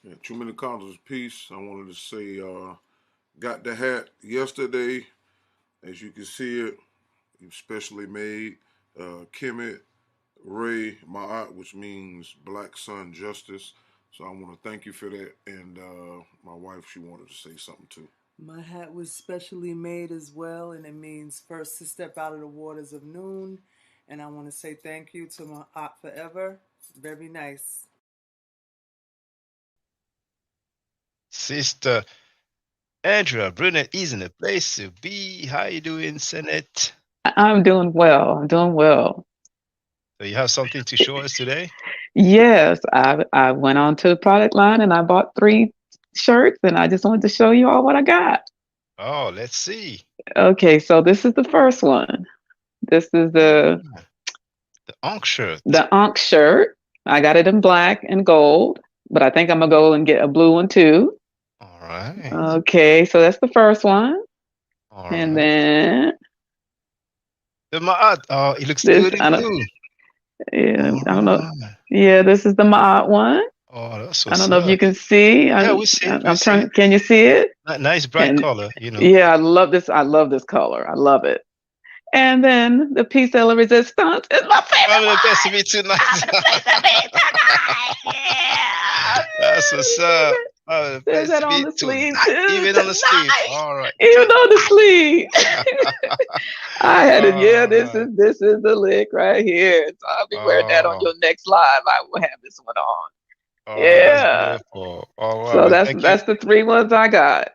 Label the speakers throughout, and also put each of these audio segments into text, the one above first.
Speaker 1: Yeah, too many colors. Peace. I wanted to say, got the hat yesterday. As you can see it, specially made. Kemet Ray Ma'at, which means Black Sun Justice. So I want to thank you for that. And my wife, she wanted to say something too.
Speaker 2: My hat was specially made as well, and it means first to step out of the waters of noon. And I want to say thank you to my aunt forever. Very nice.
Speaker 3: Sister Andrea Brunet is in a place to be. How you doing, Senate?
Speaker 4: I'm doing well. I'm doing well.
Speaker 3: So you have something to show us today?
Speaker 4: Yes, I went on to the product line and I bought 3 shirts and I just wanted to show you all what I got.
Speaker 3: Oh, let's see.
Speaker 4: Okay, so this is the first one. This is
Speaker 3: The Ankh shirt.
Speaker 4: the Ankh shirt. I got it in black and gold, but I think I'm gonna go and get a blue one too.
Speaker 3: All right.
Speaker 4: Okay, so that's the first one.
Speaker 3: All
Speaker 4: And
Speaker 3: right.
Speaker 4: then
Speaker 3: The Ma'at. Oh, it looks
Speaker 4: this,
Speaker 3: good in
Speaker 4: I don't,
Speaker 3: blue.
Speaker 4: yeah,
Speaker 3: All
Speaker 4: I don't know.
Speaker 3: right.
Speaker 4: Yeah, this is the Ma'at one.
Speaker 3: Oh, that's
Speaker 4: I don't
Speaker 3: what's
Speaker 4: know if you
Speaker 3: up.
Speaker 4: can see.
Speaker 3: Yeah, we see it. We
Speaker 4: I'm
Speaker 3: see
Speaker 4: trying.
Speaker 3: it.
Speaker 4: Can you see it?
Speaker 3: Nice bright
Speaker 4: And
Speaker 3: color, you know.
Speaker 4: yeah, I love this. I love this color. I love it. And then the piece de la resistance is my favorite
Speaker 3: I'm the best to
Speaker 4: one.
Speaker 3: be tonight.
Speaker 4: I'm the piece tonight. Yeah,
Speaker 3: That's what's up. Oh, the
Speaker 4: there's
Speaker 3: best
Speaker 4: that
Speaker 3: to
Speaker 4: on
Speaker 3: be
Speaker 4: the sleeve
Speaker 3: tonight.
Speaker 4: too.
Speaker 3: Even on the sleeve.
Speaker 4: Tonight,
Speaker 3: All right.
Speaker 4: even on the sleeve. I had it. Yeah,
Speaker 3: All right.
Speaker 4: this is the lick right here. So I'll be wearing that on
Speaker 3: Oh,
Speaker 4: your next live. I will have this one on.
Speaker 3: oh, that's
Speaker 4: Yeah.
Speaker 3: beautiful. All right.
Speaker 4: So
Speaker 3: Well, thank you.
Speaker 4: that's the 3 ones I got.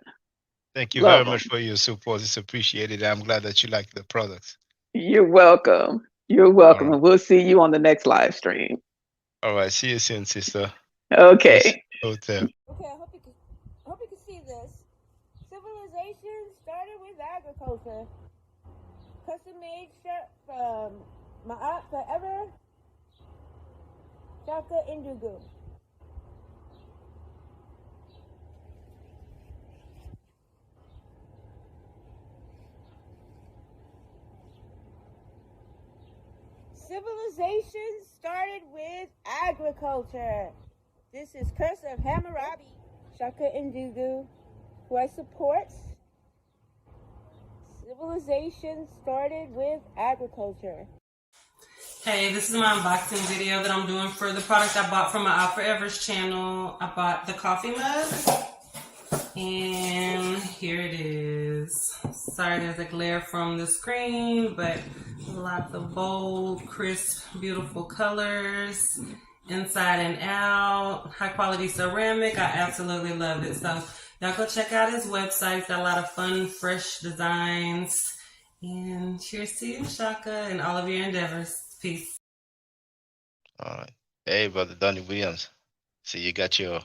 Speaker 3: Thank you very
Speaker 4: Love
Speaker 3: much
Speaker 4: them.
Speaker 3: for your support. It's appreciated. I'm glad that you like the products.
Speaker 4: You're welcome. You're
Speaker 3: All
Speaker 4: welcome.
Speaker 3: right.
Speaker 4: And we'll see you on the next live stream.
Speaker 3: All right. See you soon, sister. Peace.
Speaker 4: Okay.
Speaker 3: Hotel.
Speaker 5: Okay, I hope you can see this. Civilization started with agriculture. Custom made shirt from my aunt forever, Shaka Indugu. Civilization started with agriculture. This is Curse of Hammurabi, Shaka Indugu, who I support. Civilization started with agriculture.
Speaker 6: Hey, this is my unboxing video that I'm doing for the product I bought from my Out Forever's channel. I bought the coffee mug. And here it is. Sorry there's a glare from the screen, but lots of bold, crisp, beautiful colors. Inside and out. High quality ceramic. I absolutely love it. So y'all go check out his website. He's got a lot of fun, fresh designs. And cheers to you, Shaka, and all of your endeavors. Peace.
Speaker 3: All right. Hey, brother Donnie Williams. See, you got your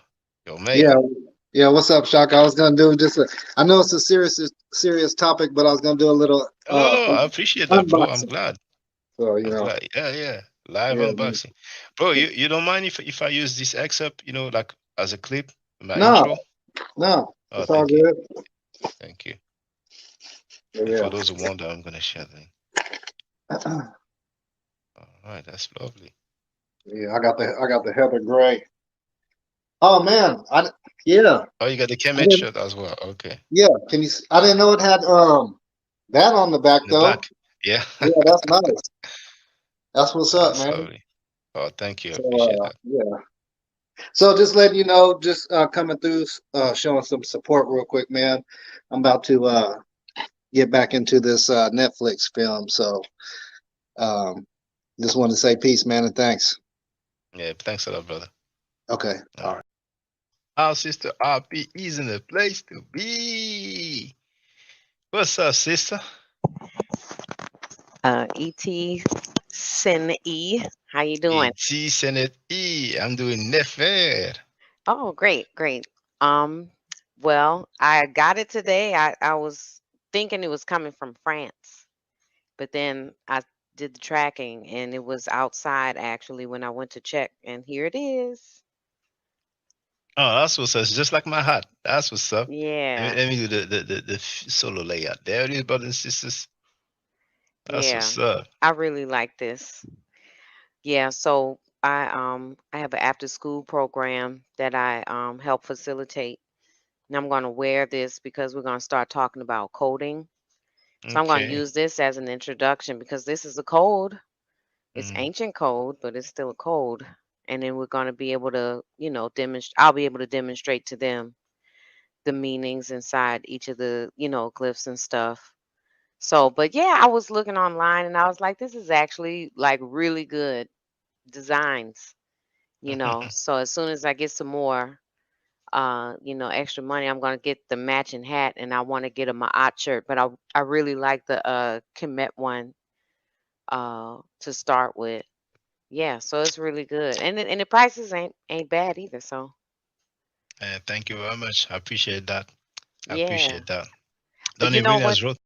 Speaker 7: Yeah,
Speaker 3: makeup.
Speaker 7: yeah. What's up, Shaka? I was gonna do just I know it's a serious topic, but I was gonna do a little
Speaker 3: No, I appreciate that, bro. I'm
Speaker 7: unboxing.
Speaker 3: glad.
Speaker 7: So
Speaker 3: I'm glad. Yeah. Live
Speaker 7: yeah, man.
Speaker 3: unboxing. Bro, you don't mind if I use this excerpt, like as a clip, my
Speaker 7: No,
Speaker 3: intro?
Speaker 7: no,
Speaker 3: Oh,
Speaker 7: it's all
Speaker 3: thank you.
Speaker 7: good.
Speaker 3: Thank you.
Speaker 7: Yeah,
Speaker 3: And for those who wonder, I'm gonna share the link.
Speaker 7: yeah.
Speaker 3: All right, that's lovely.
Speaker 7: I got the Heather Gray. Oh man, yeah.
Speaker 3: Oh, you got the
Speaker 7: I
Speaker 3: Kemet
Speaker 7: didn't,
Speaker 3: shirt as well. Okay.
Speaker 7: yeah. Can you? I didn't know it had that on the back
Speaker 3: In the
Speaker 7: though.
Speaker 3: black. Yeah.
Speaker 7: Yeah, that's nice. That's what's up,
Speaker 3: That's
Speaker 7: man.
Speaker 3: lovely. Oh, thank you. I
Speaker 7: So
Speaker 3: appreciate that.
Speaker 7: yeah. So just letting you know, just coming through, showing some support real quick, man. I'm about to get back into this Netflix film, so just wanted to say peace, man, and thanks.
Speaker 3: Yeah, thanks a lot, brother.
Speaker 7: Okay, all right.
Speaker 3: Our sister RP is in the place to be. What's up, sister?
Speaker 8: E.T. Sin E. How you doing?
Speaker 3: E.T. Senate E. I'm doing Nefer.
Speaker 8: Oh, great. Well, I got it today. I was thinking it was coming from France, but then I did the tracking and it was outside actually when I went to check, and here it is.
Speaker 3: Oh, that's what's up. It's just like my hat. That's what's up.
Speaker 8: Yeah.
Speaker 3: Let me do the solo layout. There it is, brothers and sisters. That's
Speaker 8: Yeah.
Speaker 3: what's up.
Speaker 8: I really like this. Yeah, so I have an after school program that I help facilitate. And I'm going to wear this because we're going to start talking about coding. So I'm going to
Speaker 3: Okay.
Speaker 8: use this as an introduction because this is a code. It's
Speaker 3: Mm.
Speaker 8: ancient code, but it's still a code. And then we're going to be able to, demonstrate. I'll be able to demonstrate to them the meanings inside each of the, glyphs and stuff. So, but yeah, I was looking online and I was like, this is actually like really good designs, So as soon as I get some more, extra money, I'm gonna get the matching hat and I want to get a Ma'at shirt. But I really like the Kemet one to start with. Yeah, so it's really good. And the prices ain't bad either. So
Speaker 3: Thank you very much. I appreciate that. I
Speaker 8: yeah.
Speaker 3: appreciate that.
Speaker 8: But
Speaker 3: Donnie
Speaker 8: you know what?
Speaker 3: Williams wrote.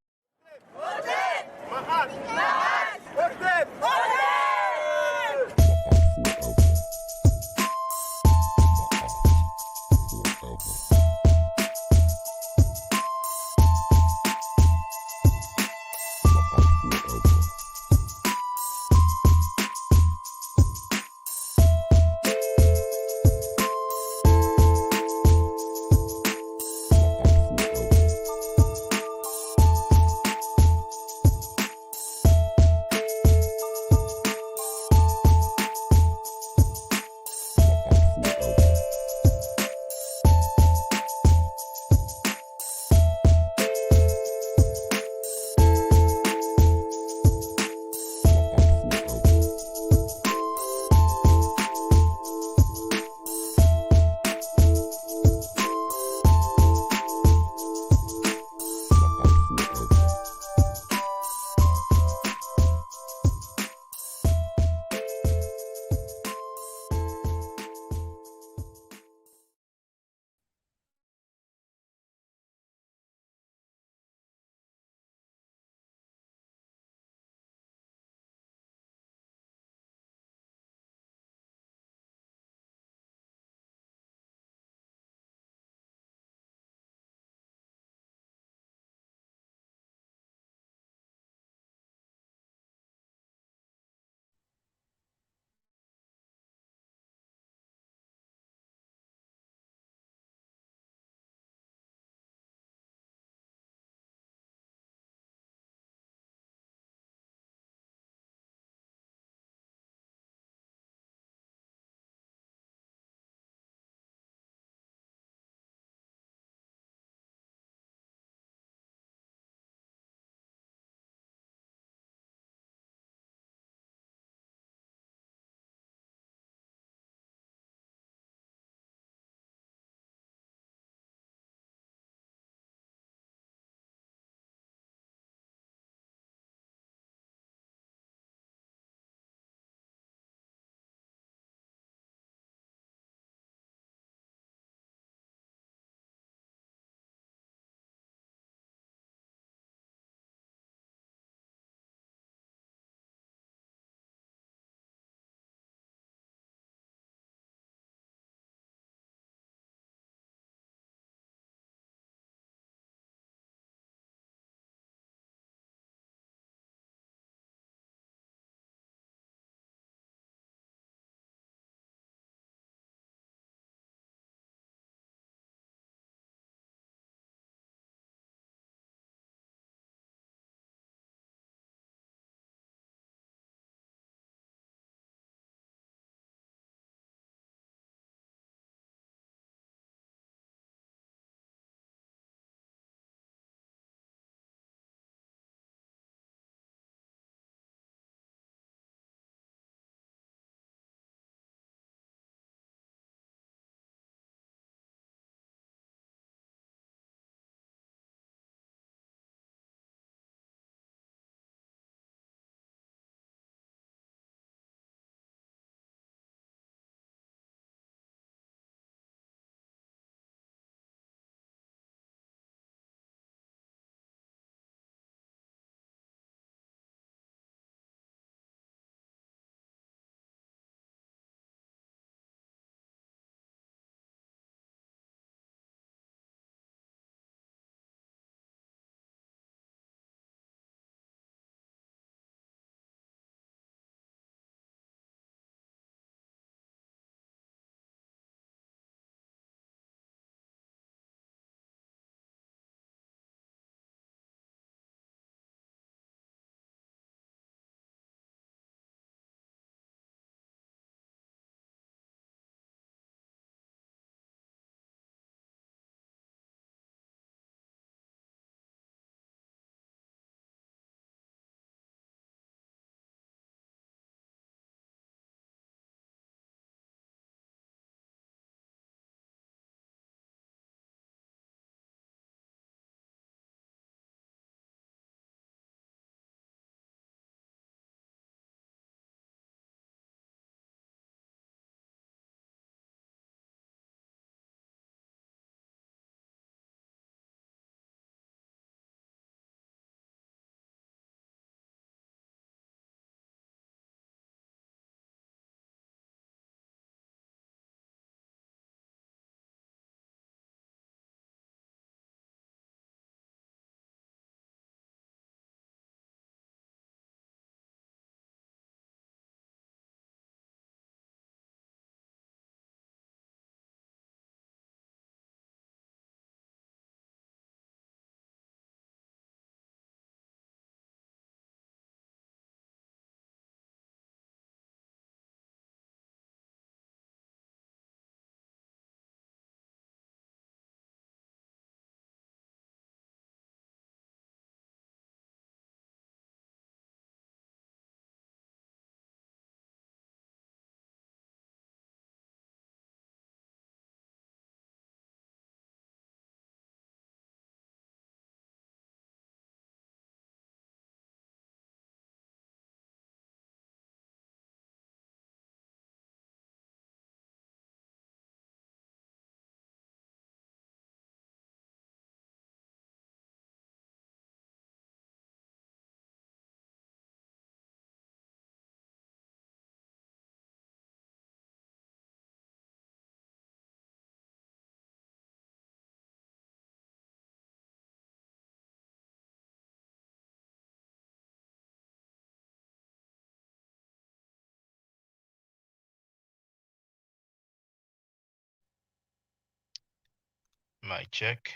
Speaker 3: Mic check.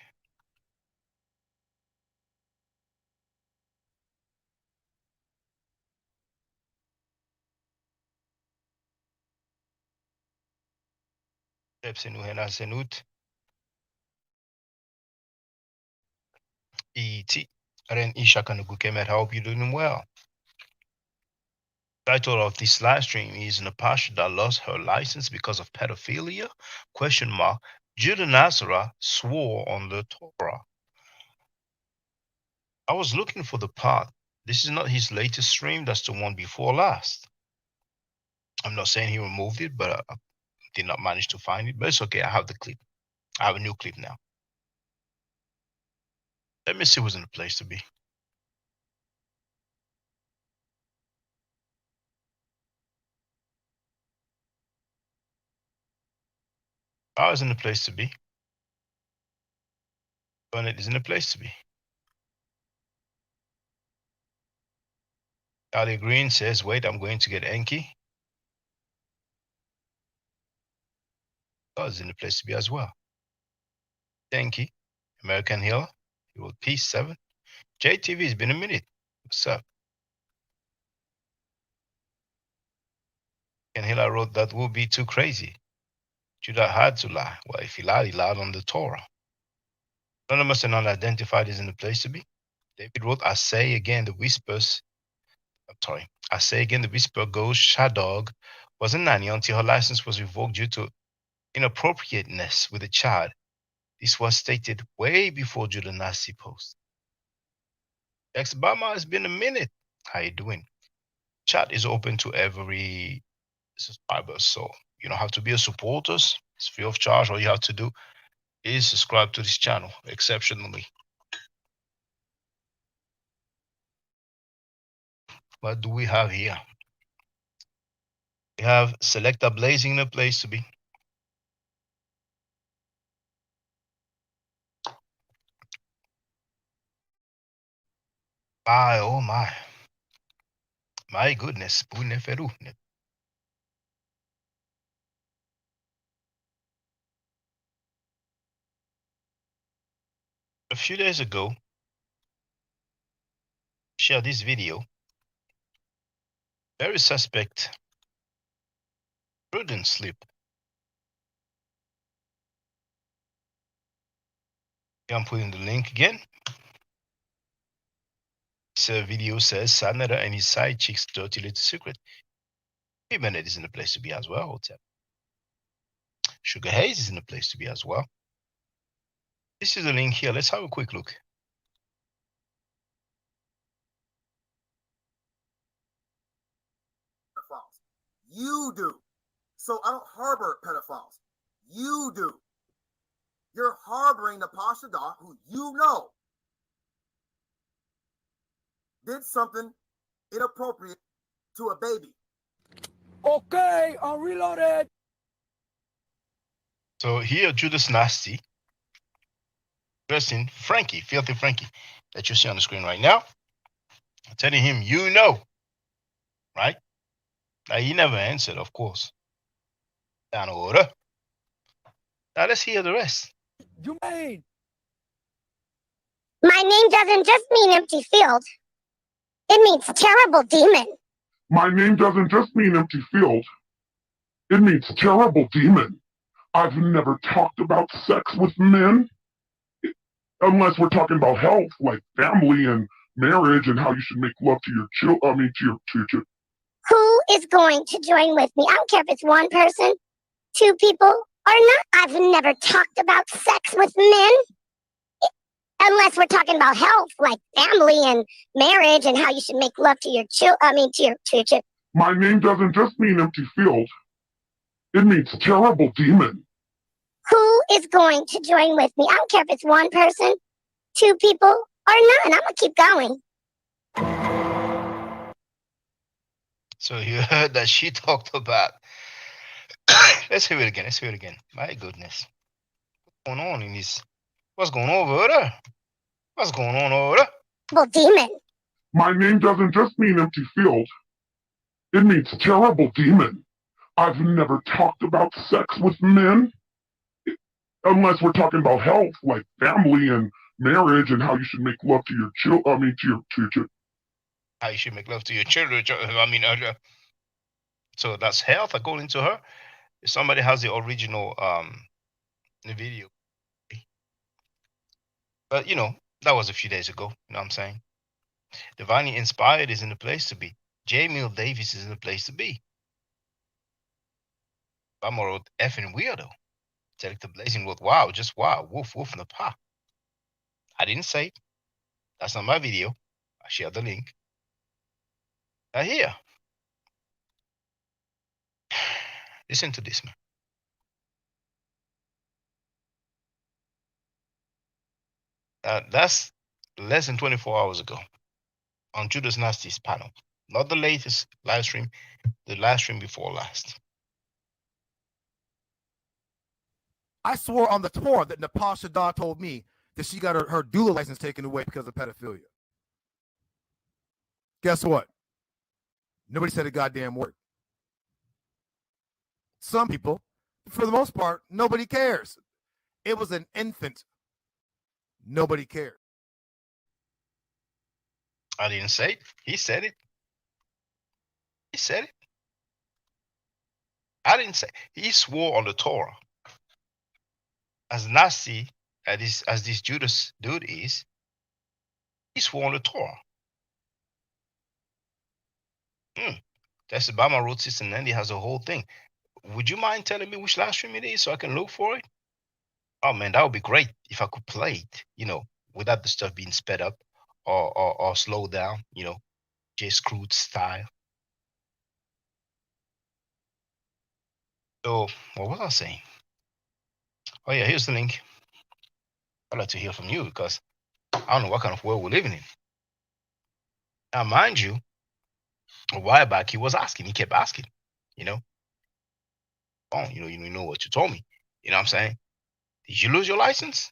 Speaker 3: E.T. Ren Ishakanugukemet. I hope you're doing well. Title of this live stream is Napah Shadah lost her license because of pedophilia? Question mark. Judah Natzarah swore on the Torah. I was looking for the part. This is not his latest stream. That's the one before last. I'm not saying he removed it, but I did not manage to find it. But it's okay. I have the clip. I have a new clip now. Let me see who's in the place to be. I was in the place to be. Burnett is in the place to be. Ali Green says, wait, I'm going to get Enki. God is in the place to be as well. Enki, American Hill, he wrote Peace 7. JTV, it's been a minute. What's up? And Hilla wrote that would be too crazy. Judah had to lie. Well, if he lied on the Torah. Anonymous and unidentified is in the place to be. David wrote, I say again the whispers. I say again the whisper goes, Shaddog was a nanny until her license was revoked due to inappropriateness with a child. This was stated way before Judah Nasi post. Ex-Bama, it's been a minute. How you doing? Chat is open to every subscriber, so you don't have to be a supporter. It's free of charge. All you have to do is subscribe to this channel, exceptionally. What do we have here? We have Selector Blazing in a place to be. Oh my. My goodness. A few days ago, I shared this video. Very suspect. Prudent sleep. I'm putting the link again. This video says Sanada and his side chick's dirty little secret. Hey, Bennett is in the place to be as well. What's up? Sugar Hayes is in the place to be as well. This is the link here. Let's have a quick look.
Speaker 9: You do. So I don't harbor pedophiles. You do. You're harboring Napah Shadah, who you know did something inappropriate to a baby.
Speaker 10: Okay, I'm reloaded.
Speaker 3: So here, Judas Nasty dressing Frankie, filthy Frankie, that you see on the screen right now. I'm telling him, you know, right? Now, he never answered, of course. Down order. Now, let's hear the rest.
Speaker 10: You mean?
Speaker 11: My name doesn't just mean empty field. It means terrible demon.
Speaker 12: My name doesn't just mean empty field. It means terrible demon. I've never talked about sex with men. Unless we're talking about health, like family and marriage and how you should make love to your children. To your children.
Speaker 11: Who is going to join with me? I don't care if it's one person, two people, or not. I've never talked about sex with men. Unless we're talking about health, like family and marriage and how you should make love to your children. To your children.
Speaker 12: My name doesn't just mean empty field. It means terrible demon.
Speaker 11: Who is going to join with me? I don't care if it's one person, two people, or none. I'm going to keep going.
Speaker 3: So you heard that she talked about. Let's hear it again. Let's hear it again. My goodness. What's going on in this? What's going on over there? What's going on over there?
Speaker 11: Well, demon.
Speaker 12: My name doesn't just mean empty field. It means terrible demon. I've never talked about sex with men. unless we're talking about health, like family and marriage and how you should make love to your children. I mean, to your
Speaker 3: How you should make love to your children. I mean, so that's health according to her. If somebody has the original video, but that was a few days ago. You know what I'm saying? Divinely inspired is in the place to be. J. Mill Davis is in the place to be. I'm a effing weirdo. Take the blazing with wow, just wow, woof woof Napah. I didn't say it. That's not my video. I shared the link. Now here, listen to this, man. That's less than 24 hours ago on Judas Nasty's panel. Not the latest live stream, the live stream before last.
Speaker 10: I swore on the Torah that Napah Shadah told me that she got her doula license taken away because of pedophilia. Guess what? Nobody said a goddamn word. Some people, for the most part, nobody cares. It was an infant. Nobody cared.
Speaker 3: I didn't say it. He said it. He said it. I didn't say it. He swore on the Torah. As nasty as this Judas dude is, he swore on the Torah. That's Obama wrote this, and Andy has a whole thing. Would you mind telling me which live stream it is so I can look for it? Oh man, that would be great if I could play it, without the stuff being sped up or slowed down, J. Screwed style. So what was I saying? Oh yeah, here's the link. I'd like to hear from you because I don't know what kind of world we're living in. Now, mind you, a while back he kept asking, oh, you know what you told me. You know what I'm saying? Did you lose your license?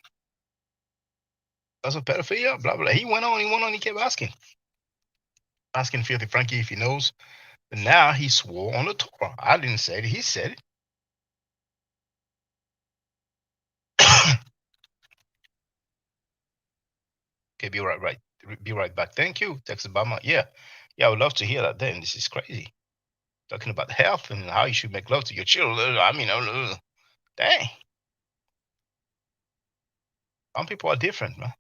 Speaker 3: Because of pedophilia? Blah blah. He went on, he kept asking Filthy Frankie if he knows. But now he swore on the Torah. I didn't say it, he said it. Okay, be right back. Thank you, Text Obama. Yeah, I would love to hear that. Then this is crazy. Talking about health and how you should make love to your children. I mean, dang. Some people are different, man.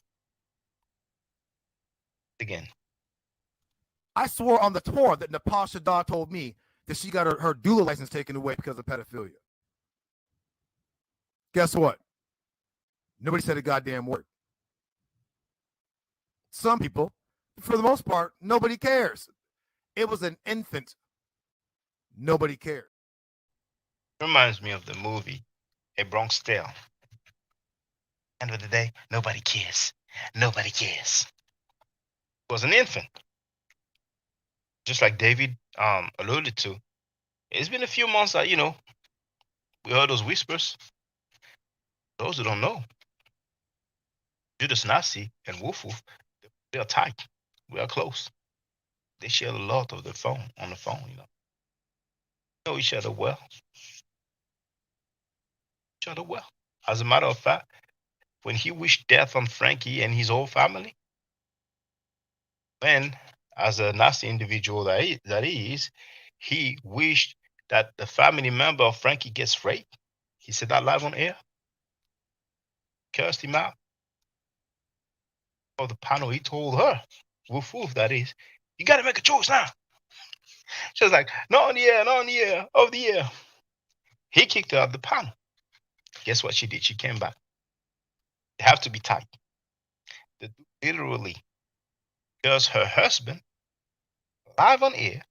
Speaker 3: Again,
Speaker 10: I swore on the Torah that Napah Shadah told me that she got her doula license taken away because of pedophilia. Guess what? Nobody said a goddamn word. Some people, for the most part, nobody cares. It was an infant. Nobody cared.
Speaker 3: reminds me of the movie A Bronx Tale. End of the day, nobody cares. Nobody cares. It was an infant. Just like David alluded to. It's been a few months that, we heard those whispers. Those who don't know, Judas Nazi and Woof Woof, they are tight. We are close. They share a lot of the phone on the phone, Know each other well. Each other well. As a matter of fact, when he wished death on Frankie and his whole family, when, as a nasty individual that he is, he wished that the family member of Frankie gets raped. He said that live on air. Cursed him out. Of the panel, he told her, Woof Woof, that is, you got to make a choice now. She was like, not on the air, not on the air, off the air. He kicked her out of the panel. Guess what she did? She came back. They have to be tight. Literally, because her husband, live on air,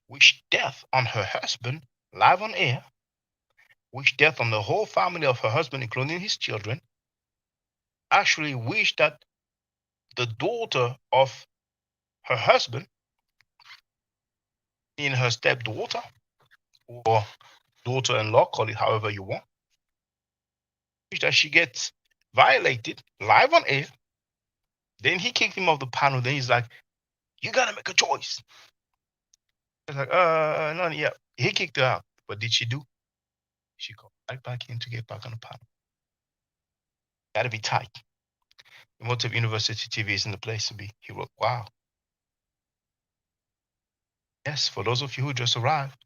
Speaker 3: wished death on her husband, live on air, wished death on the whole family of her husband, including his children, actually wished that the daughter of her husband, in her stepdaughter, or daughter-in-law, call it however you want, that she gets violated live on air. Then he kicked him off the panel. Then he's like, you gotta make a choice. It's like, no, yeah. He kicked her out. What did she do? She got right back in to get back on the panel. Gotta be tight. Emotive University TV is in the place to be. He wrote, wow. Yes, for those of you who just arrived,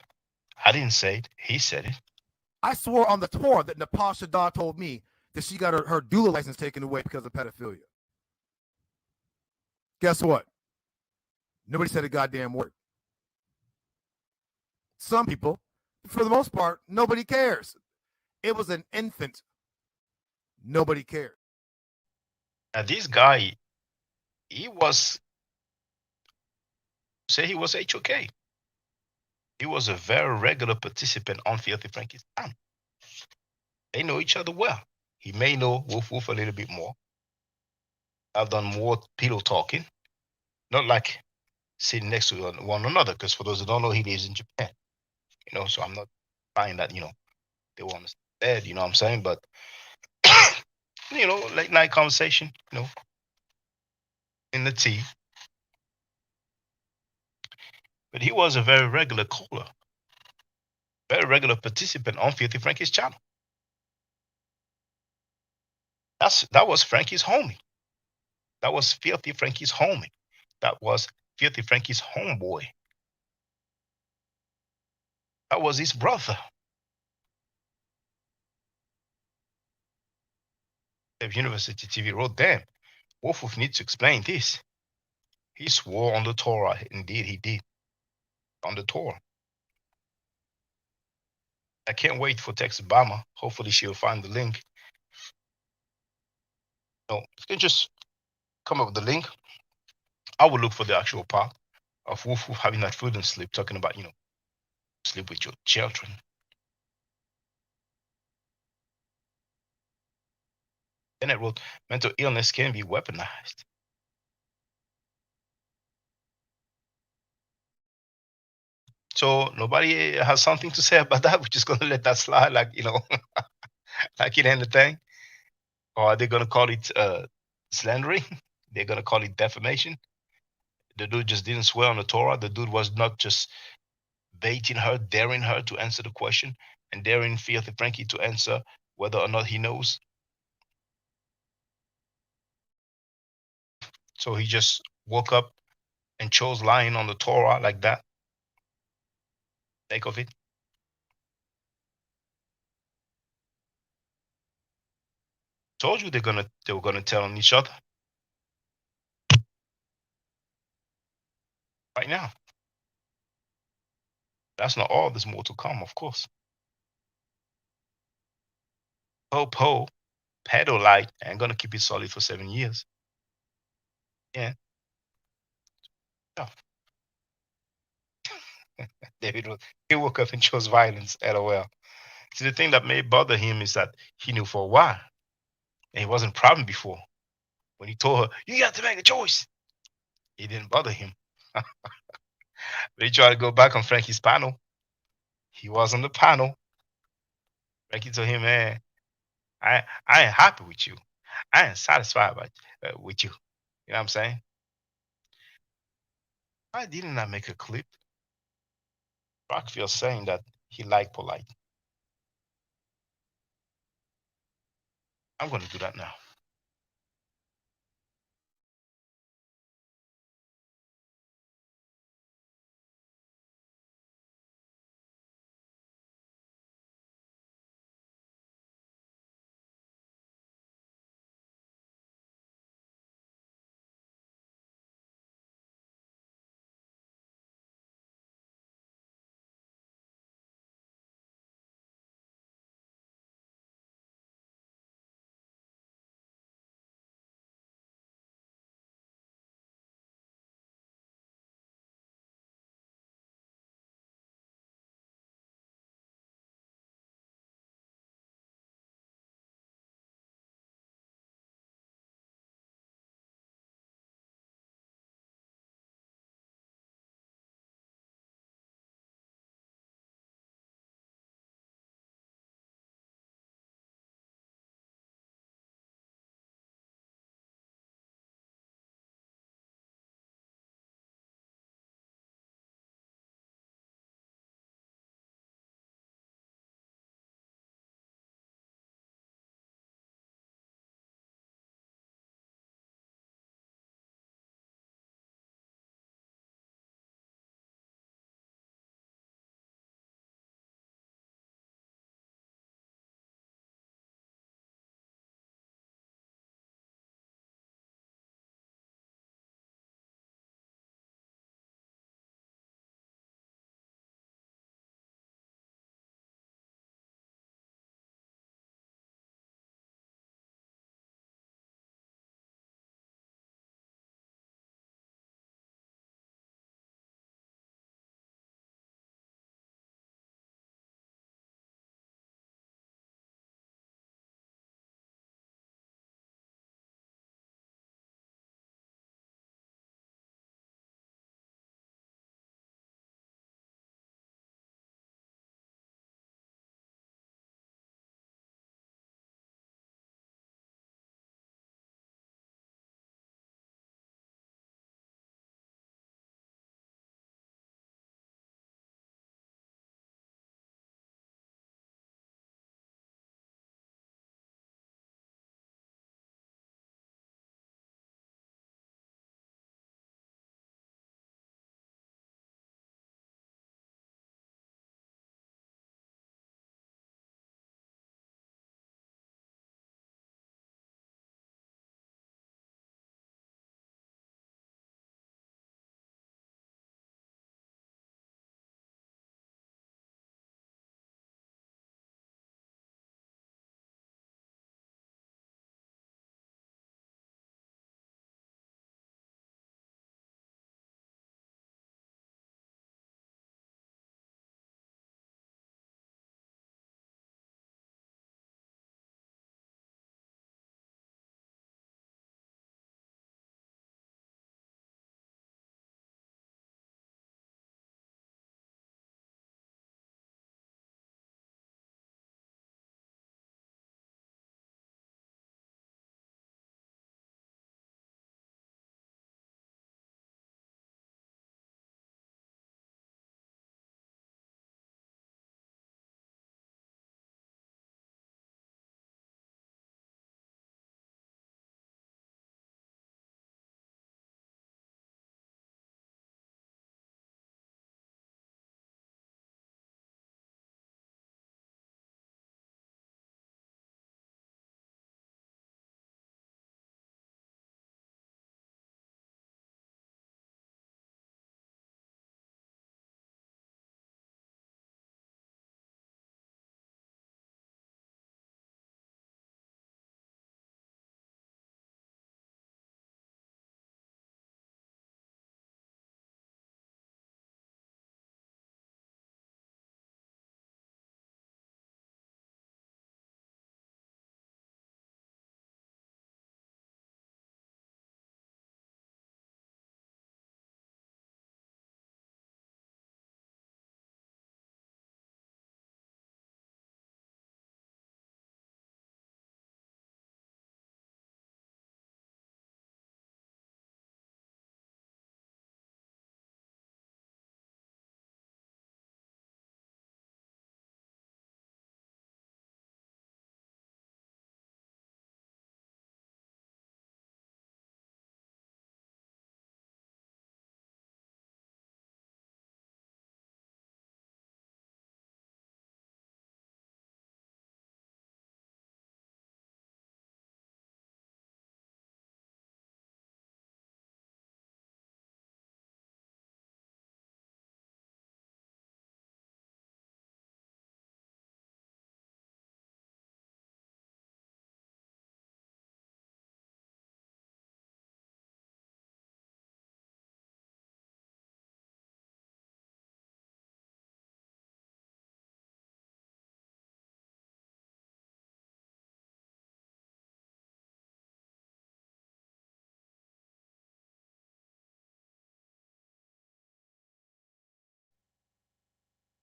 Speaker 3: I didn't say it. He said it.
Speaker 10: I swore on the Torah that Napah Shadah told me that she got her doula license taken away because of pedophilia. Guess what? Nobody said a goddamn word. Some people, for the most part, nobody cares. It was an infant. Nobody cared.
Speaker 3: Now, this guy, he was, say he was HOK. He was a very regular participant on Filthy Frankie's channel. They know each other well. He may know Wolf Wolf a little bit more. I've done more pillow talking, not like sitting next to one another, because for those who don't know, he lives in Japan. So I'm not trying that, they want to bad, you know what I'm saying? But, late night conversation, in the tea. But he was a very regular caller, very regular participant on Filthy Frankie's channel. That was Frankie's homie. That was Filthy Frankie's homie. That was Filthy Frankie's homeboy. That was his brother. The University TV wrote, damn, Wolf Wolf needs to explain this. He swore on the Torah. Indeed, he did. On the Torah. I can't wait for Tex Obama. Hopefully she'll find the link. You can just come up with the link. I will look for the actual part of Wolf Wolf having that freedom slip, talking about, sleep with your children. Then it wrote, mental illness can be weaponized. So nobody has something to say about that. We're just gonna let that slide, like like it anything. Or are they gonna call it slandering? They're gonna call it defamation. The dude just didn't swear on the Torah. The dude was not just baiting her, daring her to answer the question, and daring Filthy Frankie to answer whether or not he knows. So he just woke up and chose lying on the Torah like that. Think of it. Told you they were gonna tell on each other. Right now. That's not all. There's more to come, of course. Po, pedal light, ain't gonna keep it solid for 7 years. Yeah. David, he woke up and chose violence, LOL. See, the thing that may bother him is that he knew for a while, and he wasn't problem before. When he told her, you got to make a choice, it didn't bother him. But he tried to go back on Frankie's panel. He was on the panel. Frankie told him, man, I ain't happy with you. I ain't satisfied with you. You know what I'm saying? Why didn't I make a clip? Rockfield saying that he liked polite. I'm going to do that now.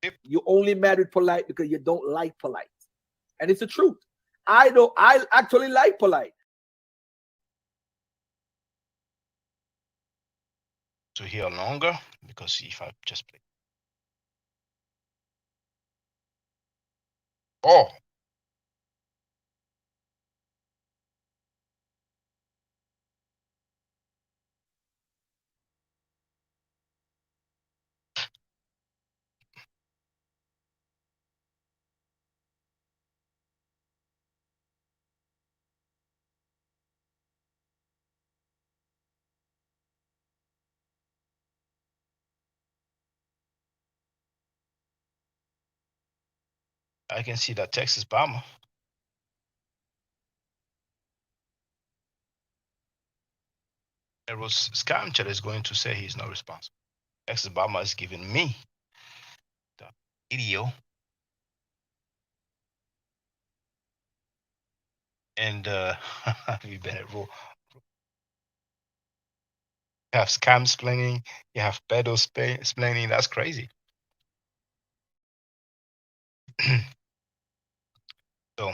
Speaker 3: Yep.
Speaker 13: You only married polite because you don't like polite. And it's the truth. I actually like polite.
Speaker 3: To hear longer, because if I just play. Oh, I can see that Texas bomber. Errol's scam chat is going to say he's not responsible. Texas bomber is giving me the video. And we better roll. You have scam explaining, you have pedo explaining. That's crazy. So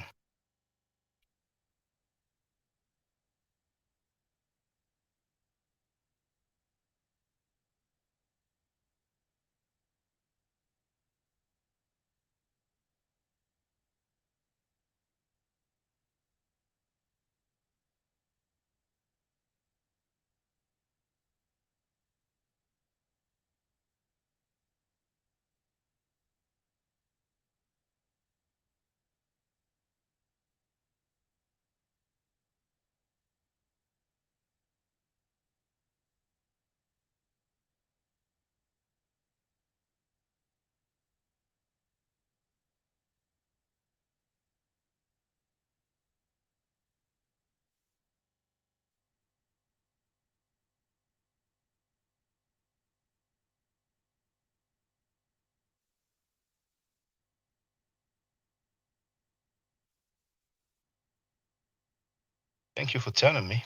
Speaker 3: thank you for telling me.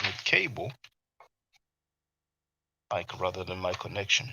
Speaker 3: With cable, like rather than my connection.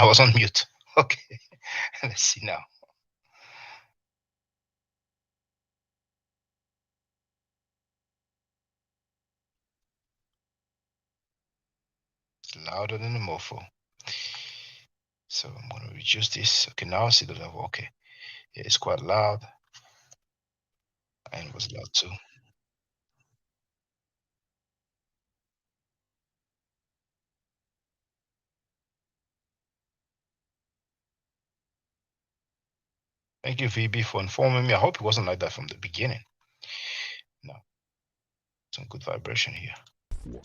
Speaker 3: I was on mute. Okay. Let's see now. It's louder than the mofo. So I'm going to reduce this. Okay, now I see the level. Okay. Yeah, it's quite loud. And it was loud too. Thank you, VB, for informing me. I hope it wasn't like that from the beginning. No. Some good vibration here. Oh.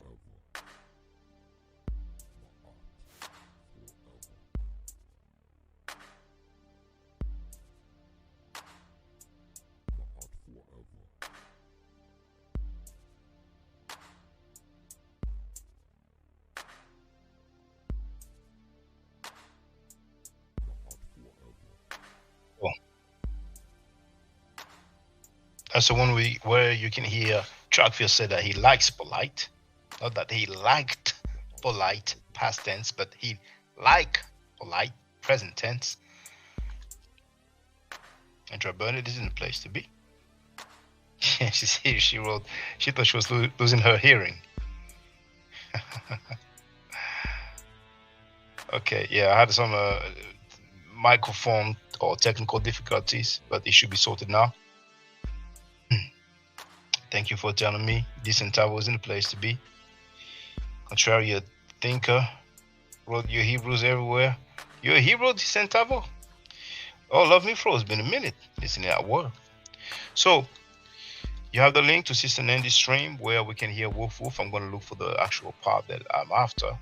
Speaker 3: That's the one where you can hear Trackfield say that he likes polite. Not that he liked polite past tense, but he like polite present tense. And Bernard is in the place to be. she wrote, she thought she was losing her hearing. Okay, yeah, I had some microphone or technical difficulties, but it should be sorted now. Thank you for telling me. Decent Tavo is in the place to be. Contrary, a thinker, wrote your Hebrews everywhere. You're a Hebrew, Decent Tavo? Oh, love me, fro. It's been a minute listening at work. So, you have the link to Sister Nandy's stream where we can hear Woof Woof. I'm going to look for the actual part that I'm after.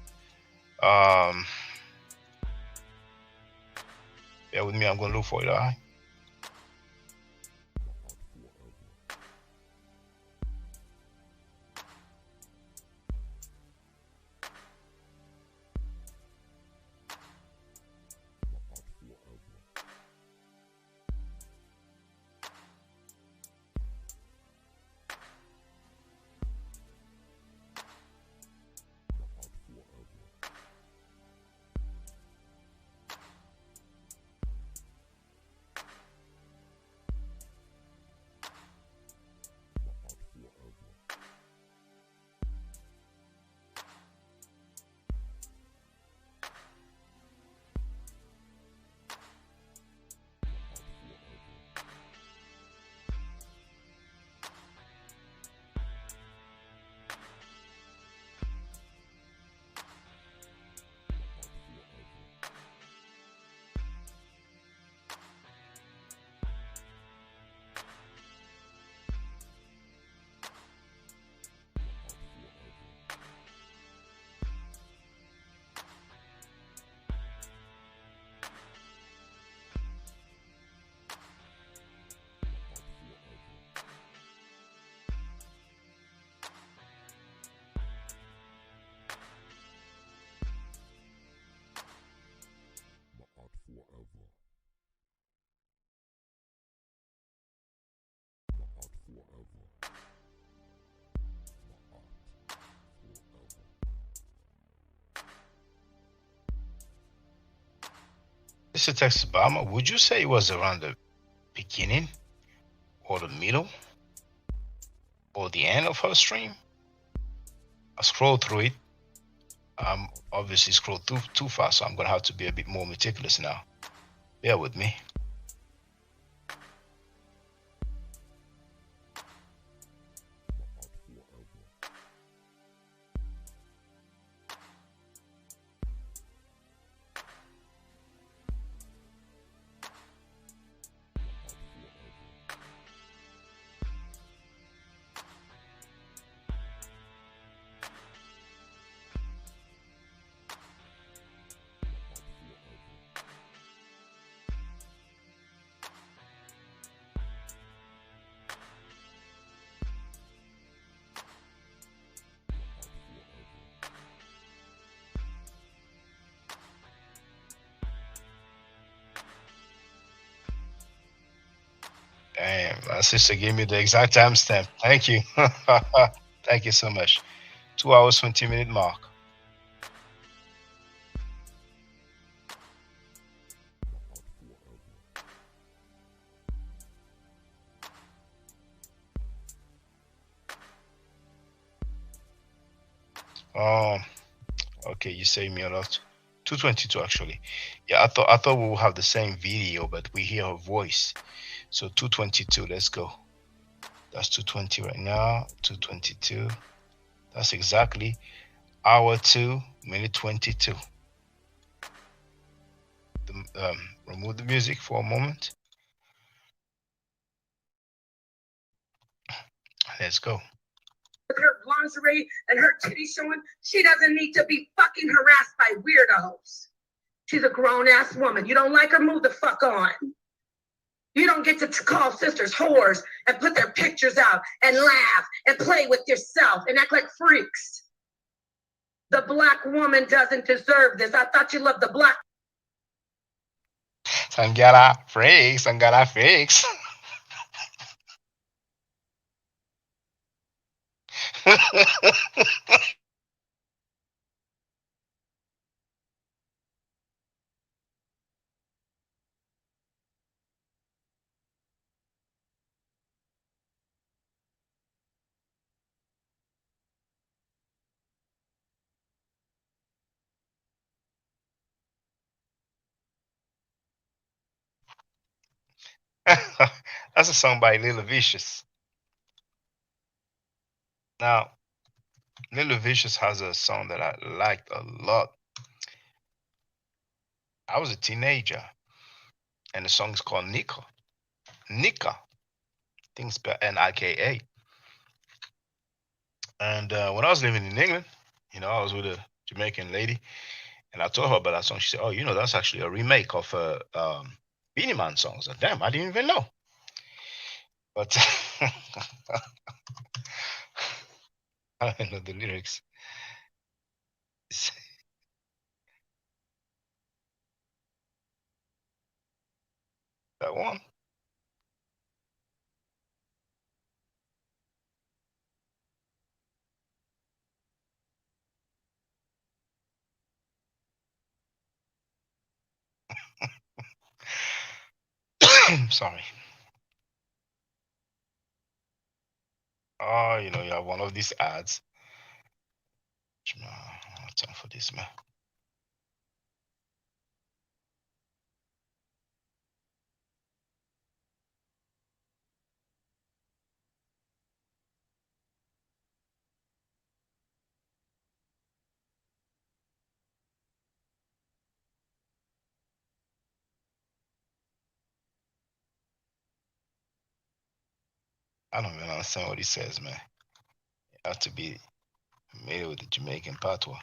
Speaker 3: Bear with me. I'm going to look for it, all right? Mr. Texas Obama, would you say it was around the beginning or the middle or the end of her stream? I scrolled through it. Obviously scrolled through too fast, so I'm going to have to be a bit more meticulous now. Bear with me. Damn, my sister gave me the exact timestamp. Thank you. Thank you so much. 2 hours, 20-minute mark. Okay, you say me a lot. 222 actually. Yeah, I thought we will have the same video, but we hear her voice. So 222, let's go. That's 220 right now. 222. That's exactly hour 2, minute 22. Remove the music for a moment. Let's go.
Speaker 14: With her lingerie and her titties showing, she doesn't need to be fucking harassed by weirdos. She's a grown-ass woman. You don't like her? Move the fuck on. You don't get to call sisters whores and put their pictures out and laugh and play with yourself and act like freaks. The black woman doesn't deserve this. I thought you loved the black.
Speaker 3: Sangara freaks, Sangara freaks. That's a song by Little Vicious. Now, Little Vicious has a song that I liked a lot. I was a teenager, and the song is called Nika. Nika. I think it's spelled Nika. And when I was living in England, I was with a Jamaican lady, and I told her about that song. She said, "Oh, that's actually a remake of a Beanie Man song." I said, "Damn, I didn't even know." But I don't know the lyrics. That one. Sorry. Oh, you have one of these ads. No time for this, man. I don't even understand what he says, man. You have to be familiar with the Jamaican patois.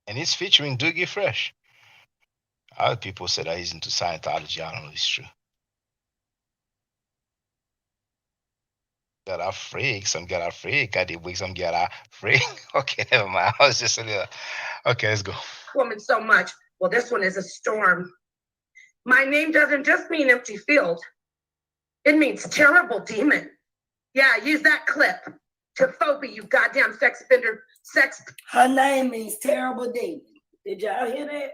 Speaker 3: And it's featuring Doogie Fresh. Other people say that he's into Scientology. I don't know if it's true. Got a freak, some got a freak. I did weak, some got a freak. Okay, never mind. I was just a little. Okay, let's go.
Speaker 14: Woman so much. Well, this one is a storm. My name doesn't just mean empty field. It means terrible demon. Yeah, use that clip. To phobia, you goddamn sex offender. Her name means terrible demon. Did y'all hear that?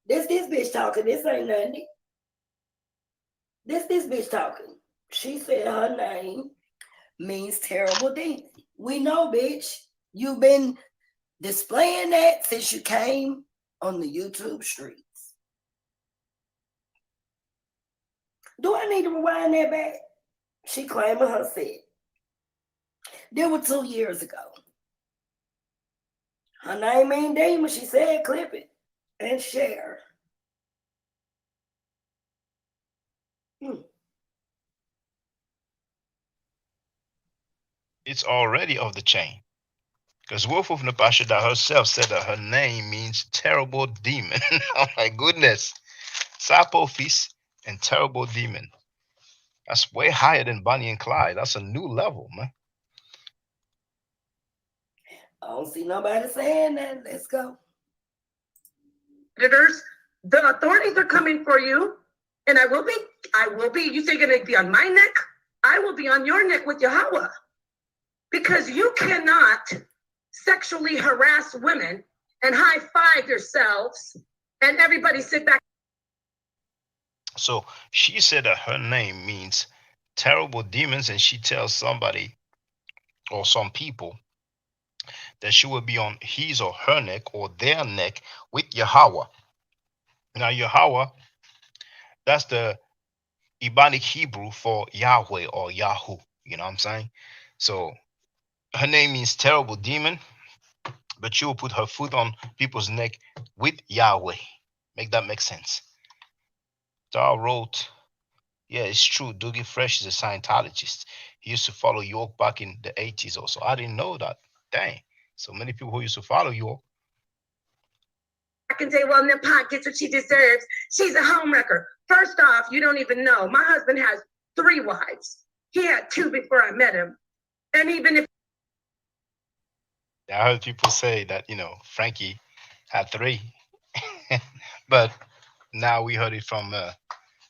Speaker 14: This bitch talking. This ain't nothing. This bitch talking. She said her name means terrible demon. We know, bitch. You've been displaying that since you came on the YouTube streets. Do I need to rewind that back? She claiming her set. There were 2 years ago. Her name ain't demon. She said clip it and share.
Speaker 3: It's already off the chain. Because Wolf of Napah Shadah herself said that her name means terrible demon. Oh my goodness. Sapophis and terrible demon. That's way higher than Bonnie and Clyde. That's a new level, man.
Speaker 14: I don't see nobody saying that. Let's go. Editors, the authorities are coming for you. And I will be. You say you're going to be on my neck? I will be on your neck with Yahweh. Because you cannot sexually harass women and high-five yourselves and everybody sit back.
Speaker 3: So she said that her name means terrible demons, and she tells somebody or some people that she will be on his or her neck or their neck with Yahweh. Now, Yahweh, that's the Ebonic Hebrew for Yahweh or Yahoo. You know what I'm saying? So her name means terrible demon, but she will put her foot on people's neck with Yahweh. Make that make sense? Star wrote, yeah, it's true. Doogie Fresh is a Scientologist. He used to follow York back in the 80s also. I didn't know that. Dang. So many people who used to follow York.
Speaker 14: I can say, well, Napah gets what she deserves. She's a homewrecker. First off, you don't even know. My husband has 3 wives. He had 2 before I met him. And even if
Speaker 3: I heard people say that, Frankie had 3. But now we heard it from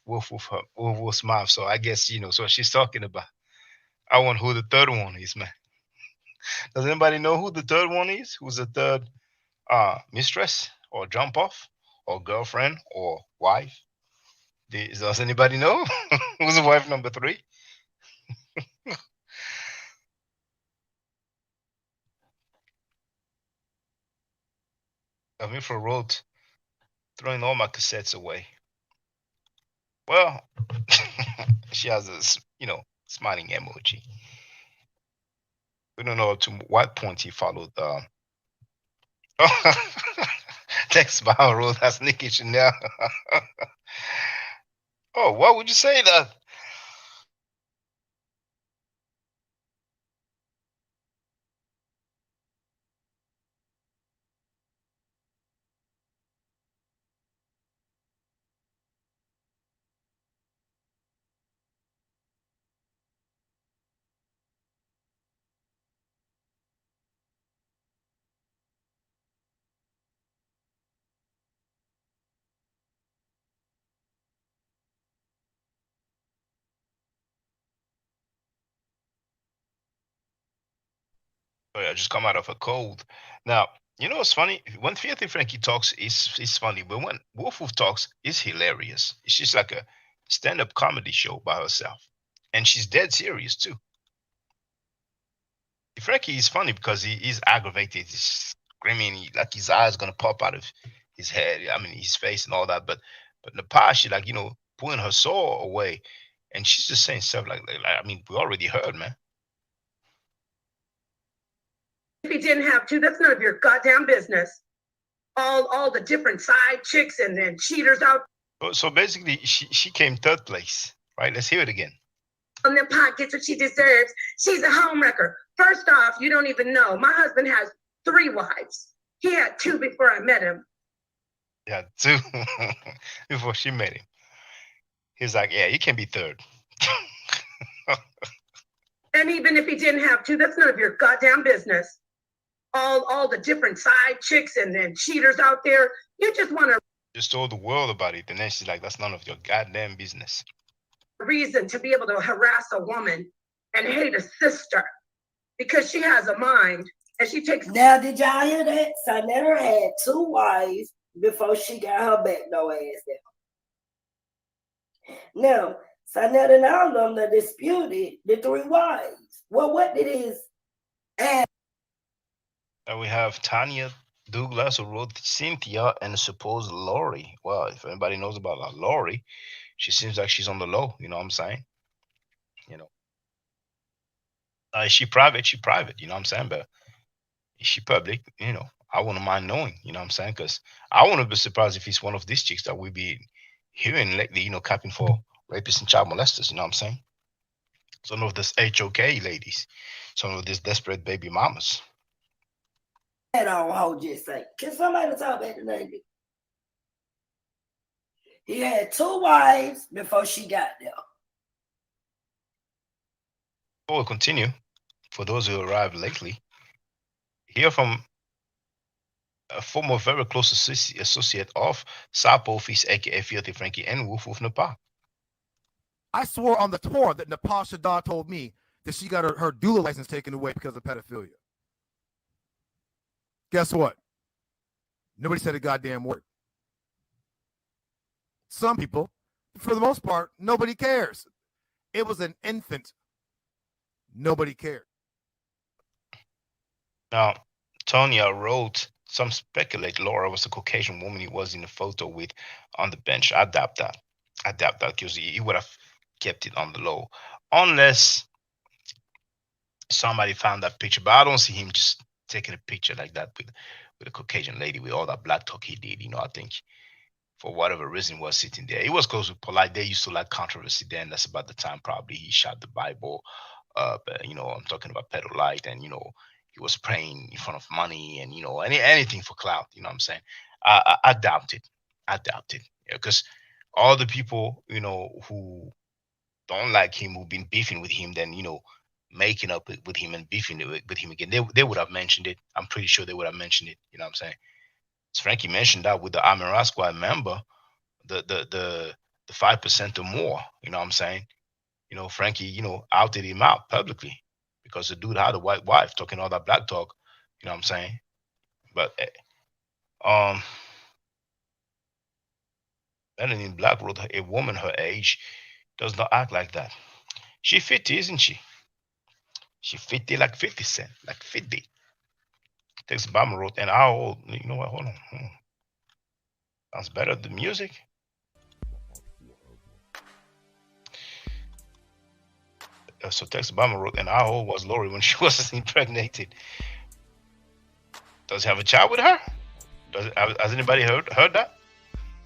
Speaker 3: Wolf's mouth. So I guess, so she's talking about. I wonder who the third one is, man. Does anybody know who the third one is? Who's the third mistress or jump off or girlfriend or wife? Does anybody know? Who's the wife number 3? Amifra wrote, throwing all my cassettes away. Well, she has a, smiling emoji. We don't know to what point he followed. Text by wrote, that's Nikki Chanel. Oh, why would you say that? Oh, yeah, just come out of a cold. Now, what's funny? When Filthy Frankie talks, it's funny. But when Wolf talks, it's hilarious. It's just like a stand-up comedy show by herself. And she's dead serious, too. Frankie is funny because he's aggravated. He's screaming, like his eyes going to pop out of his head. I mean, his face and all that. But Napah, she pulling her soul away. And she's just saying stuff like, I mean, we already heard, man.
Speaker 14: if he didn't have to, that's none of your goddamn business. All the different side chicks and then cheaters out.
Speaker 3: So basically, she came 3rd place, right? Let's hear it again.
Speaker 14: Napah gets what she deserves. She's a homewrecker. First off, you don't even know. My husband has 3 wives. He had 2 before I met him.
Speaker 3: Yeah, 2 before she met him. He's like, yeah, you can be 3rd.
Speaker 14: And even if he didn't have to, that's none of your goddamn business. All the different side chicks and then cheaters out there. You just want to
Speaker 3: just told the world about it, and then she's like, that's none of your goddamn business.
Speaker 14: Reason to be able to harass a woman and hate a sister because she has a mind and she takes.
Speaker 15: Now, did y'all hear that? Sanetta had 2 wives before she got her back no ass down. Now, Sanetta and all of them disputed the 3 wives. Well, what did his ass?
Speaker 3: And we have Tanya Douglas, who wrote Cynthia and supposed Lori. Well, if anybody knows about Lori, she seems like she's on the low. You know what I'm saying? Is she private? She private. You know what I'm saying? But is she public? I wouldn't mind knowing. You know what I'm saying? Because I wouldn't be surprised if it's one of these chicks that we be hearing lately. Capping for rapists and child molesters. You know what I'm saying? Some of this HOK ladies, some of these desperate baby mamas.
Speaker 15: That on hold just say, can somebody talk about the lady? He had 2 wives before she got there.
Speaker 3: Before we continue, for those who arrived lately, hear from a former very close associate of Sapo Feast, aka Filthy Frankie, and Wolf Napah.
Speaker 10: I swore on the Torah that Napah Shadah told me that she got her doula license taken away because of pedophilia. Guess what? Nobody said a goddamn word. Some people, for the most part, nobody cares. It was an infant. Nobody cared.
Speaker 3: Now, Tonya wrote, some speculate Laura was the Caucasian woman he was in the photo with on the bench. I doubt that. I doubt that because he would have kept it on the low. Unless somebody found that picture. But I don't see him just taking a picture like that with a Caucasian lady with all that black talk he did. I think for whatever reason was sitting there. He was close with Polite. They used to like controversy then. That's about the time probably he shot the Bible. But I'm talking about pedophilia, and he was praying in front of money and anything for clout. You know what I'm saying? I doubt it. I doubt it. Because all the people who don't like him, who've been beefing with him, then making up with him and beefing with him again, they would have mentioned it. I'm pretty sure they would have mentioned it. You know what I'm saying? As Frankie mentioned that with the Amira Squad member, the 5% or more. You know what I'm saying? Frankie, outed him out publicly because the dude had a white wife talking all that black talk. You know what I'm saying? But Melanie Black wrote, a woman her age does not act like that. She 50, isn't she? She 50 like 50 Cent, like 50. Tex Obama wrote, and how old? You know what? Hold on. Sounds better, the music. So Tex Obama wrote, and how old was Lori when she was impregnated? Does he have a child with her? Has anybody heard that?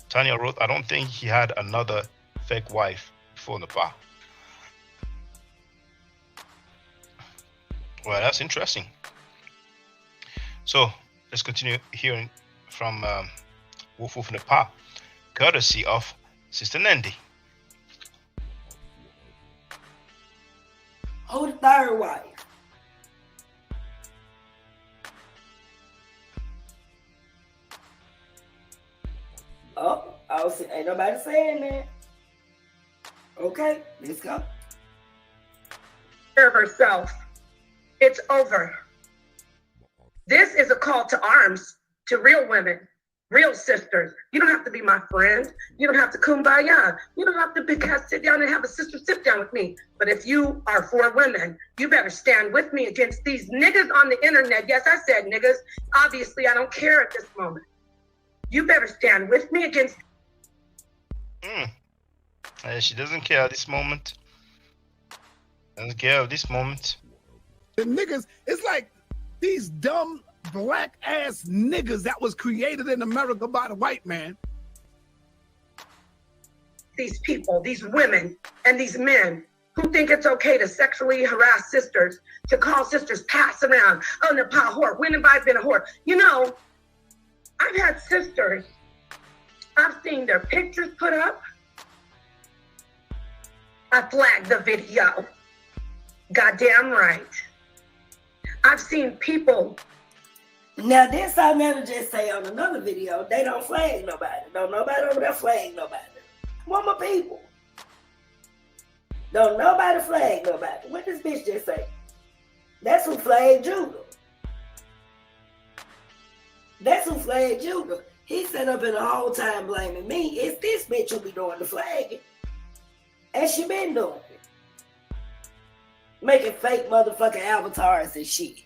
Speaker 3: Tanya wrote, I don't think he had another fake wife before Napah. Well, that's interesting. So let's continue hearing from Wolf of Napah, courtesy of Sister Nandy.
Speaker 15: Who the third wife? Oh, see, ain't nobody saying that. Okay, let's go.
Speaker 14: Of herself. It's over. This is a call to arms to real women, real sisters. You don't have to be my friend. You don't have to kumbaya. You don't have to sit down and have a sister sit down with me. But if you are for women, you better stand with me against these niggas on the internet. Yes, I said niggas. Obviously, I don't care at this moment. You better stand with me against.
Speaker 3: She doesn't care at this moment. Doesn't care at this moment.
Speaker 10: The niggas, it's like these dumb black ass niggas that was created in America by the white man.
Speaker 14: These people, these women, and these men who think it's okay to sexually harass sisters, to call sisters pass around. Oh, Napah whore. When have I been a whore? I've had sisters. I've seen their pictures put up. I flagged the video. Goddamn right. I've seen people.
Speaker 15: Now this I never just say on another video, they don't flag nobody. Don't nobody over there flag nobody. One more people. Don't nobody flag nobody. What this bitch just say? That's who flagged Judah. That's who flagged Judah. He sat up in the whole time blaming me. It's this bitch who be doing the flagging. And she been doing it. Making fake motherfucking avatars and shit.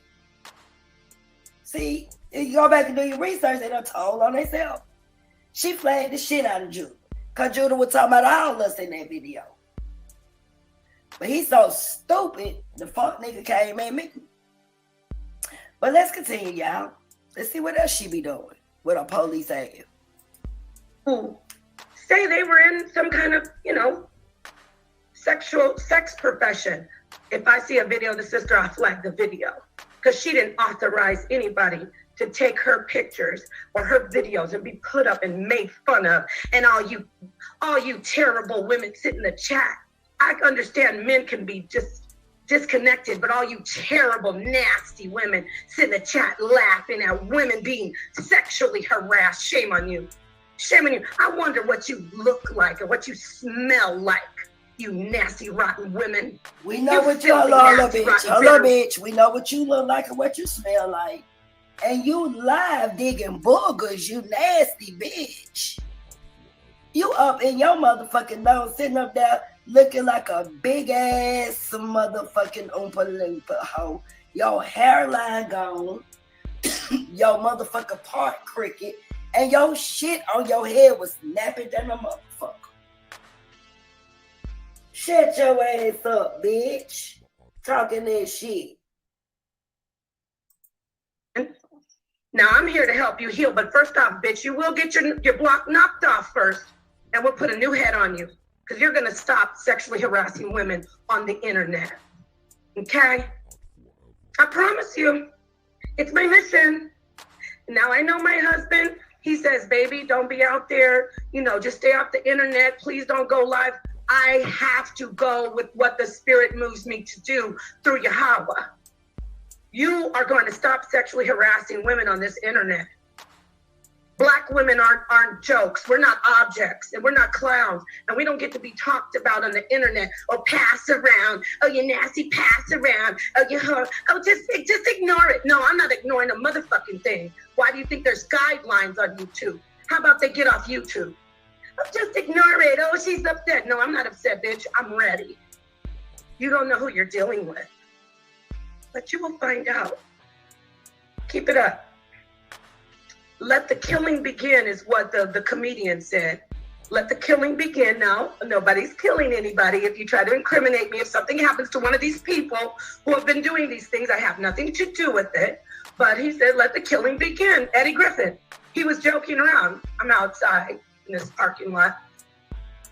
Speaker 15: See, if you go back and do your research, they done told on themselves. She flagged the shit out of Judah. Because Judah was talking about all of us in that video. But he's so stupid, the fuck nigga came at me. But let's continue, y'all. Let's see what else she be doing with a police ass.
Speaker 14: Who say they were in some kind of, sex profession. If I see a video of the sister, I flag the video. Because she didn't authorize anybody to take her pictures or her videos and be put up and made fun of. And all you terrible women sit in the chat. I understand men can be just disconnected, but all you terrible, nasty women sit in the chat laughing at women being sexually harassed. Shame on you. Shame on you. I wonder what you look like or what you smell like, you nasty, rotten women.
Speaker 15: We know what you bitch. We know what you look like and what you smell like. And you live digging boogers, you nasty bitch. You up in your motherfucking nose, sitting up there looking like a big ass motherfucking Oompa Loompa hoe. Your hairline gone, your motherfucking part cricket, and your shit on your head was snapping than a motherfucker. Shut your ass up, bitch. Talking that shit.
Speaker 14: Now I'm here to help you heal, but first off, bitch, you will get your block knocked off first, and we'll put a new head on you, because you're gonna stop sexually harassing women on the internet. Okay? I promise you, it's my mission. Now I know my husband, he says, baby, don't be out there, just stay off the internet, please don't go live. I have to go with what the Spirit moves me to do through Yahweh. You are going to stop sexually harassing women on this internet. Black women aren't jokes. We're not objects, and we're not clowns, and we don't get to be talked about on the internet or pass around. Oh, you nasty pass around. Oh, you just ignore it. No, I'm not ignoring a motherfucking thing. Why do you think there's guidelines on YouTube? How about they get off YouTube? Oh, just ignore it. Oh, she's upset. No, I'm not upset, bitch. I'm ready. You don't know who you're dealing with, but you will find out. Keep it up. Let the killing begin is what the comedian said. Let the killing begin. Now, nobody's killing anybody. If you try to incriminate me, if something happens to one of these people who have been doing these things, I have nothing to do with it. But he said, let the killing begin. Eddie Griffin, he was joking around. I'm outside in this parking lot.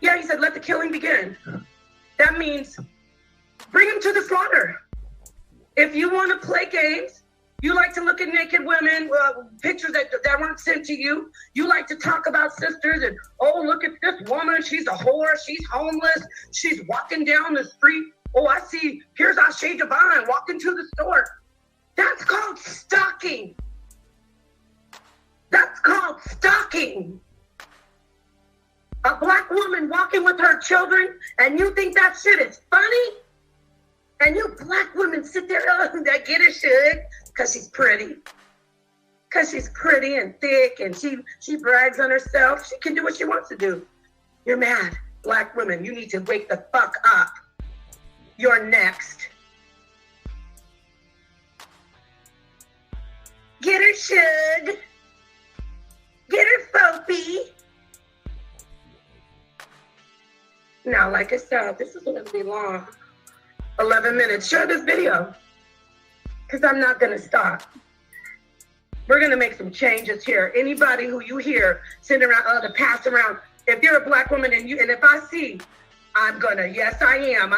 Speaker 14: Yeah, he said, let the killing begin. That means bring him to the slaughter. If you want to play games, you like to look at naked women, pictures that weren't sent to you. You like to talk about sisters and, oh, look at this woman. She's a whore. She's homeless. She's walking down the street. Oh, I see. Here's Ashe Devine walking to the store. That's called stalking. That's called stalking. A black woman walking with her children, and you think that shit is funny? And you black women sit there, oh, that get her should, because she's pretty. Because she's pretty and thick, and she brags on herself. She can do what she wants to do. You're mad. Black women, you need to wake the fuck up. You're next. Get her should. Get her Fopi. Now, like I said, this is going to be long. 11 minutes. Share this video, because I'm not going to stop. We're going to make some changes here. Anybody who you hear sitting around, to pass around, if you're a black woman and if I see, I'm gonna, yes I am.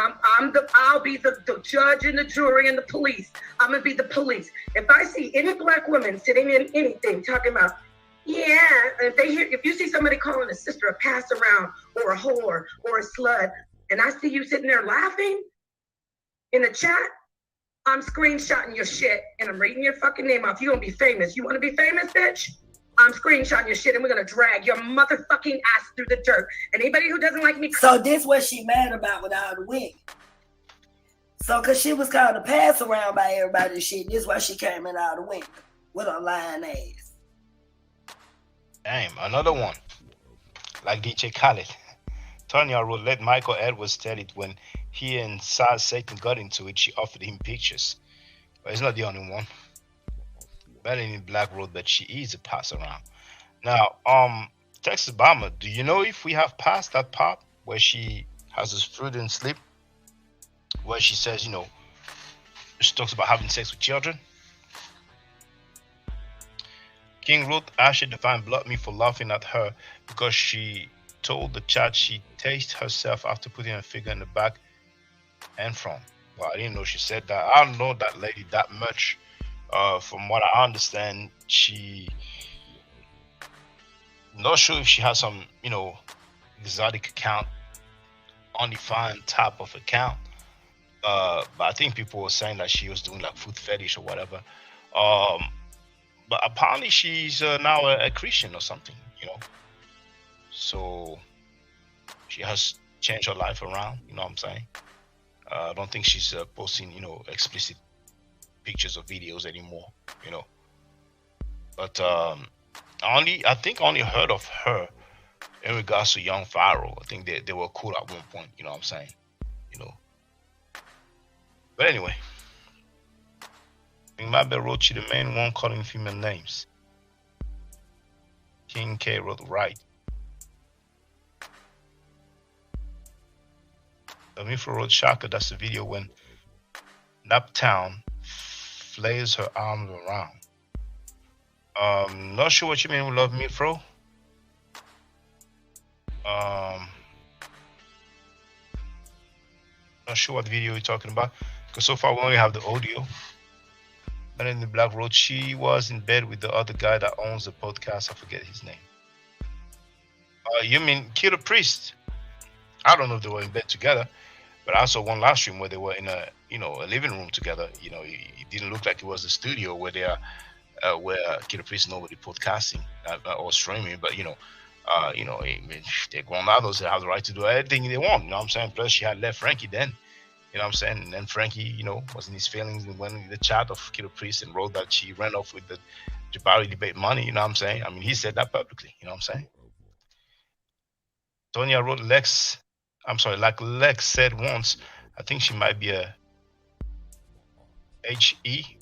Speaker 14: I'll be the judge and the jury and the police. I'm gonna be the police. If I see any black woman sitting in anything talking about, yeah, if you see somebody calling a sister a pass around or a whore or a slut, and I see you sitting there laughing in the chat, I'm screenshotting your shit and I'm reading your fucking name off. You're gonna be famous. You wanna be famous, bitch? I'm screenshotting your shit and we're gonna drag your motherfucking ass through the dirt. Anybody who doesn't like me.
Speaker 15: So this what she mad about with all the wig. So cause she was called a pass around by everybody and shit, this why she came in out of the wig with her lying ass.
Speaker 3: Damn, another one. Like DJ Khaled. Tonya wrote, let Michael Edwards tell it when he and Saz Satan got into it, she offered him pictures. But it's not the only one. Melanie Black wrote that she is a pass around. Now, Texas Obama, do you know if we have passed that part where she has this fruit and sleep? Where she says, she talks about having sex with children? King wrote, Ashe Devine blocked me for laughing at her because she told the chat she tased herself after putting her finger in the back and front. Well, I didn't know she said that. I don't know that lady that much. From what I understand, she not sure if she has some, exotic account, undefined type of account. But I think people were saying that she was doing like food fetish or whatever. But apparently she's now a Christian or something, So she has changed her life around, you know what I'm saying? I don't think she's posting, explicit pictures or videos anymore, But I only heard of her in regards to young Pharaoh. I think they were cool at one point. You know what I'm saying? You know. But anyway, Mabel wrote she the main one calling female names. King K wrote right. Amifra wrote Shaka. That's the video when Naptown flails her arms around. Not sure what you mean with Love Me Fro. Not sure what video you're talking about, because so far we only have the audio. And in the Black Road, she was in bed with the other guy that owns the podcast. I forget his name. You mean Killer Priest? I don't know if they were in bed together, but I saw one live stream where they were in a living room together. You know, it didn't look like it was a studio where they are, where Killer Priest nobody podcasting or streaming, but they're grown adults. They have the right to do anything they want. You know what I'm saying? Plus, she had left Frankie then. You know what I'm saying? And then Frankie, was in his feelings and went in the chat of Killer Priest and wrote that she ran off with the Jabari debate money. You know what I'm saying? I mean, he said that publicly. You know what I'm saying? Tonya wrote Lex. I'm sorry, like Lex said once, I think she might be a HE.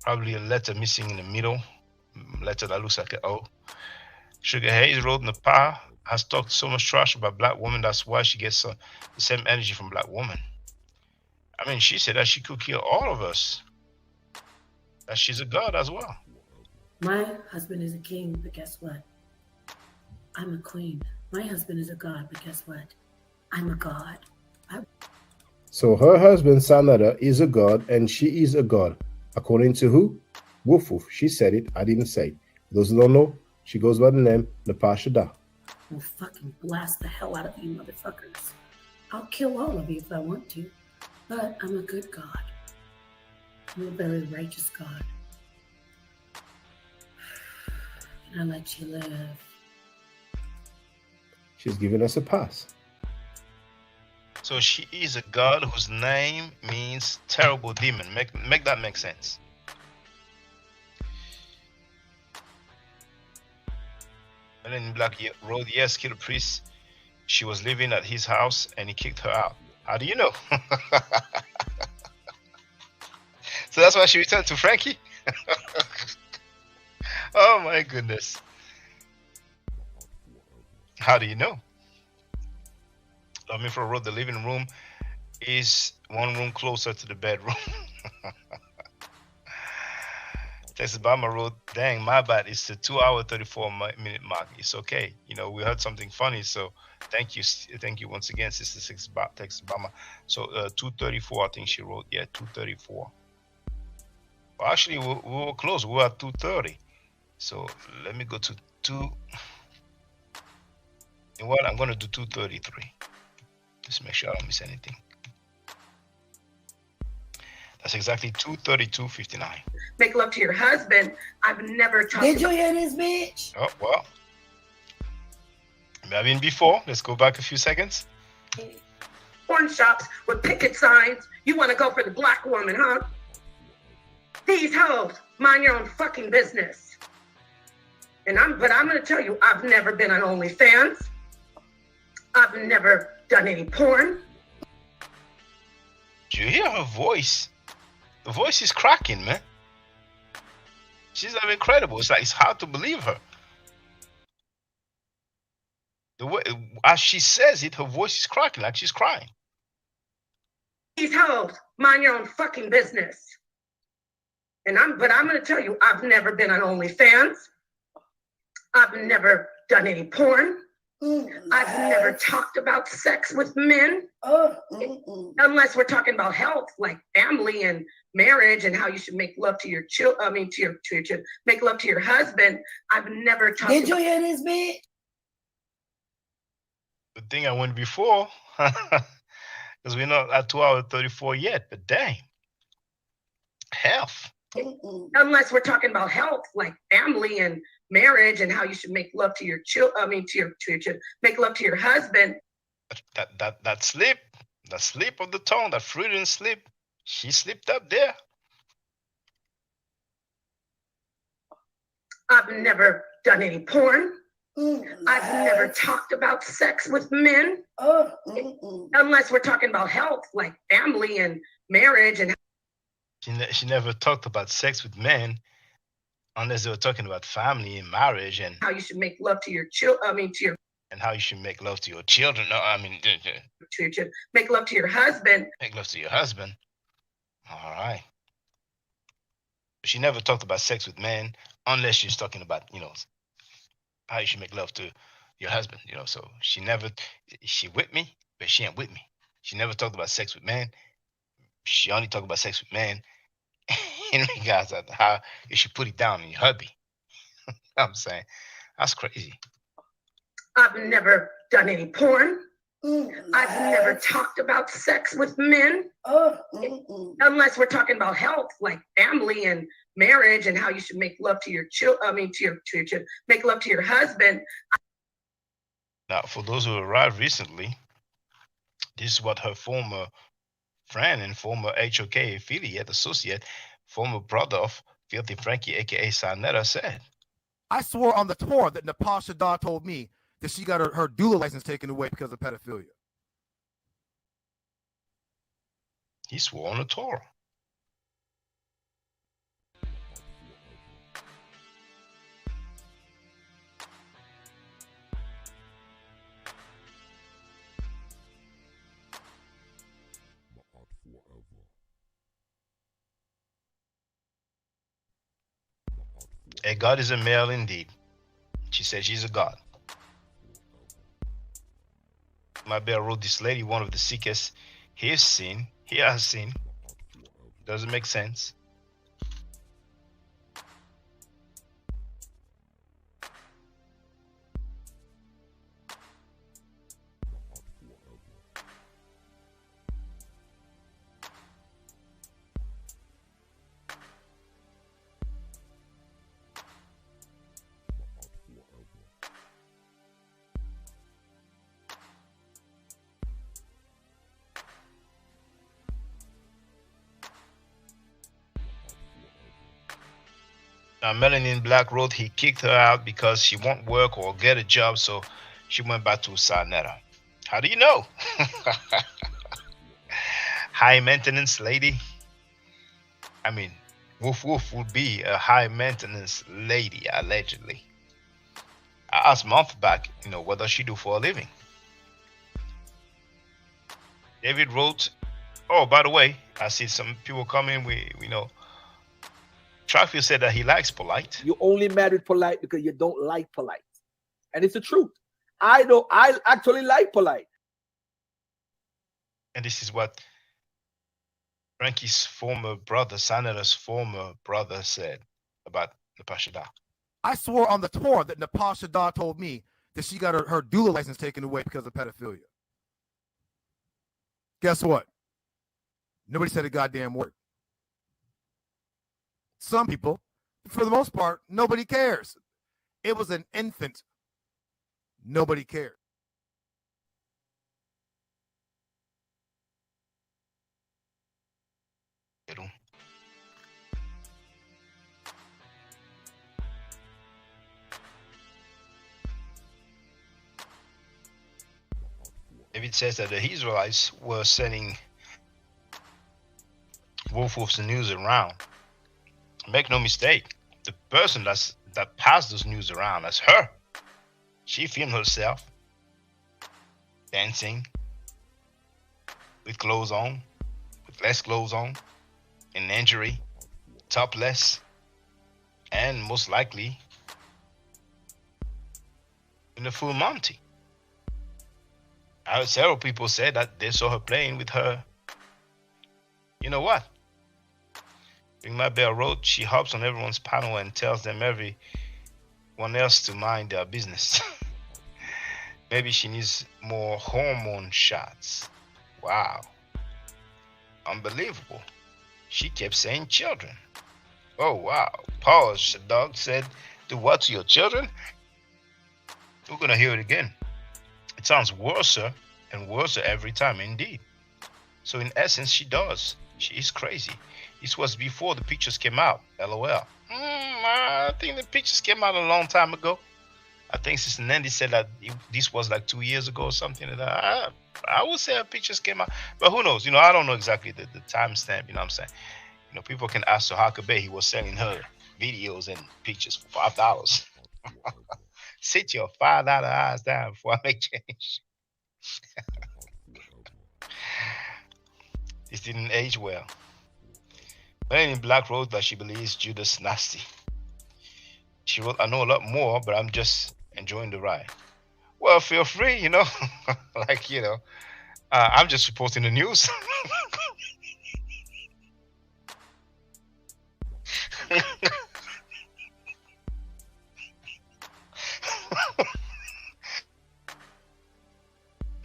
Speaker 3: Probably a letter missing in the middle. Letter that looks like an O. Sugar Hayes wrote Napah has talked so much trash about black women. That's why she gets the same energy from black women. I mean, she said that she could kill all of us. That she's a god as well.
Speaker 16: My husband is a king, but guess what? I'm a queen. My husband is a god, but guess what? I'm a god.
Speaker 17: So her husband, Sanada, is a god, and she is a god. According to who? Woof woof. She said it. I didn't say it. Those who don't know, she goes by the name Napah Shadah.
Speaker 16: I'll fucking blast the hell out of you motherfuckers. I'll kill all of you if I want to, but I'm a good God. I'm a very righteous God. And I let you live.
Speaker 17: She's giving us a pass.
Speaker 3: So she is a god whose name means terrible demon. Make that make sense. And then Black Road, yes, Killer Priest. She was living at his house and he kicked her out. How do you know? So that's why she returned to Frankie? Oh my goodness. How do you know? Amifra wrote the living room is one room closer to the bedroom. Texas Bama wrote, dang, my bad. It's the 2 hour 34-minute mark. It's okay. We heard something funny. So thank you once again, Sister Texas Bama. So 2:34, I think she wrote. Yeah, 2:34. Well, actually, we were close. We were at 2:30. So let me go to 2. You know what? I'm going to do 2:33. Just make sure I don't miss anything. That's exactly 2:32:59.
Speaker 14: Make love to your husband. I've never talked.
Speaker 15: Did you hear this, bitch?
Speaker 3: Oh, well. Maybe before. Let's go back a few seconds.
Speaker 14: Porn shops with picket signs. You want to go for the black woman, huh? These hoes, mind your own fucking business. But I'm going to tell you, I've never been on OnlyFans. I've never done any porn.
Speaker 3: Do you hear her voice? The voice is cracking, man. She's incredible. It's hard to believe her. The way as she says it, her voice is cracking, like she's crying.
Speaker 14: These hoes, mind your own fucking business. But I'm going to tell you, I've never been on OnlyFans. I've never done any porn. I've never talked about sex with men, unless we're talking about health, like family and marriage and how you should make love to your children. Make love to your husband. I've never talked.
Speaker 15: Did you hear this, bitch?
Speaker 3: Good thing I went before, because we're not at 2 hours 34 yet. But dang, health.
Speaker 14: Unless we're talking about health, like family and marriage and how you should make love to your make love to your husband.
Speaker 3: That slip of the tongue, that Freudian slip, she slipped up there.
Speaker 14: I've never done any porn. I've never talked about sex with men unless we're talking about health, like family and marriage. And
Speaker 3: she never talked about sex with men unless they were talking about family and marriage and
Speaker 14: how you should make love to your children.
Speaker 3: And how you should make love to your children. No, I mean,
Speaker 14: to your children. Make love to your husband.
Speaker 3: Make love to your husband. All right. She never talked about sex with men unless she's talking about, how you should make love to your husband, So she with me, but she ain't with me. She never talked about sex with men. She only talked about sex with men in regards to how you should put it down on your hubby. I'm saying, that's crazy.
Speaker 14: I've never done any porn. I've never talked about sex with men unless we're talking about health, like family and marriage and how you should make love to your children. To your children, make love to your husband.
Speaker 3: Now, for those who arrived recently, this is what her former friend and former HOK affiliate associate, former brother of Filthy Frankie, aka Sanetta, said.
Speaker 9: I swore on the Torah that Napah Shadah told me that she got her doula license taken away because of pedophilia.
Speaker 3: He swore on the Torah. A God is a male indeed. She said she's a God. My bear wrote this lady, one of the sickest he has seen. Doesn't make sense. Now, Melanin Black wrote he kicked her out because she won't work or get a job, so she went back to Sanetta. How do you know? High maintenance lady. I mean, Woof Woof would be a high maintenance lady, allegedly. I asked month back, what does she do for a living? David wrote, oh, by the way, I see some people coming, we know. Trackfield said that he likes polite.
Speaker 13: You only married polite because you don't like polite. And it's the truth. I actually like polite.
Speaker 3: And this is what Frankie's former brother, Sanetta's former brother, said about Napah Shadah.
Speaker 9: I swore on the Torah that Napah Shadah told me that she got her doula license taken away because of pedophilia. Guess what? Nobody said a goddamn word. Some people, for the most part, nobody cares. It was an infant. Nobody cared.
Speaker 3: David says that the Israelites were sending Wolf's news around. Make no mistake, the person that passed those news around, that's her. She filmed herself dancing with clothes on, with less clothes on, in lingerie, topless, and most likely in the full Monty. I heard several people say that they saw her playing with her. You know what? Bring My Bell wrote, she hops on everyone's panel and tells them everyone else to mind their business. Maybe she needs more hormone shots. Wow. Unbelievable. She kept saying children. Oh, wow. Pause. The dog said, do what to your children? We're going to hear it again. It sounds worse and worse every time, indeed. So in essence, she does. She is crazy. This was before the pictures came out. LOL. I think the pictures came out a long time ago. I think Sister Nandy said that this was like 2 years ago or something like that. I would say her pictures came out, but who knows? I don't know exactly the timestamp. You know what I'm saying? People can ask Sohaka he was selling her videos and pictures for $5. Sit your $5 eyes down before I make change. This didn't age well. Melanie Black wrote that she believes Judas nasty. She wrote, I know a lot more, but I'm just enjoying the ride. Well, feel free, I'm just reporting the news.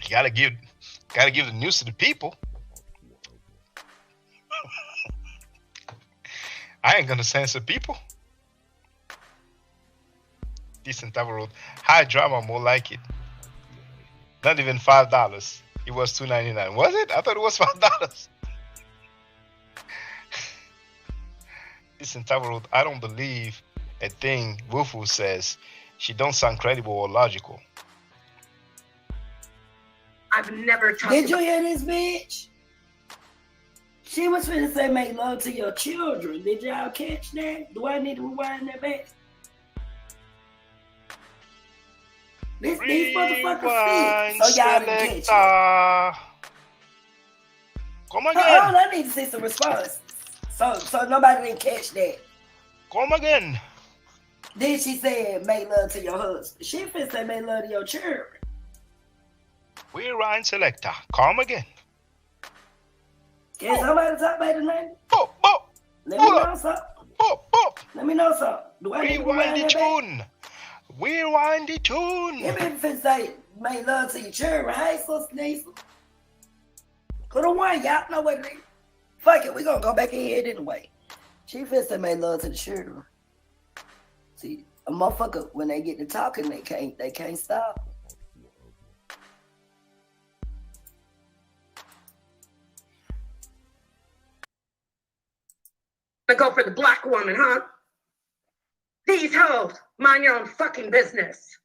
Speaker 3: You gotta give the news to the people. I ain't gonna censor people. Decent Tava wrote, high drama, more like it. Not even $5. It was $2.99. Was it? I thought it was $5. Decent Tava wrote, I don't believe a thing Wufu says. She don't sound credible or logical.
Speaker 14: I've never talked.
Speaker 15: Did you hear this bitch? She was finna say make love to your children. Did y'all catch that? Do I need to rewind that back? These motherfuckers fit. So y'all didn't catch it.
Speaker 3: Come again.
Speaker 15: Hold on, I need to see some response. So nobody didn't catch that.
Speaker 3: Come again.
Speaker 15: Then she said make love to your husband. She finna say make love to your children.
Speaker 3: We're Ryan Selector. Come again.
Speaker 15: Can somebody talk about the name? Let me know something. Let me know something. Do I need to rewind the tune?
Speaker 3: Rewind the tune.
Speaker 15: You been finna say make love to your children. I ain't supposed to need some. Could have won, y'all know what it is. Fuck it, we gonna go back in here anyway. She finna say make love to the children. See, a motherfucker, when they get to talking, they can't stop.
Speaker 14: To go for the black woman, huh? These hoes, mind your own fucking business.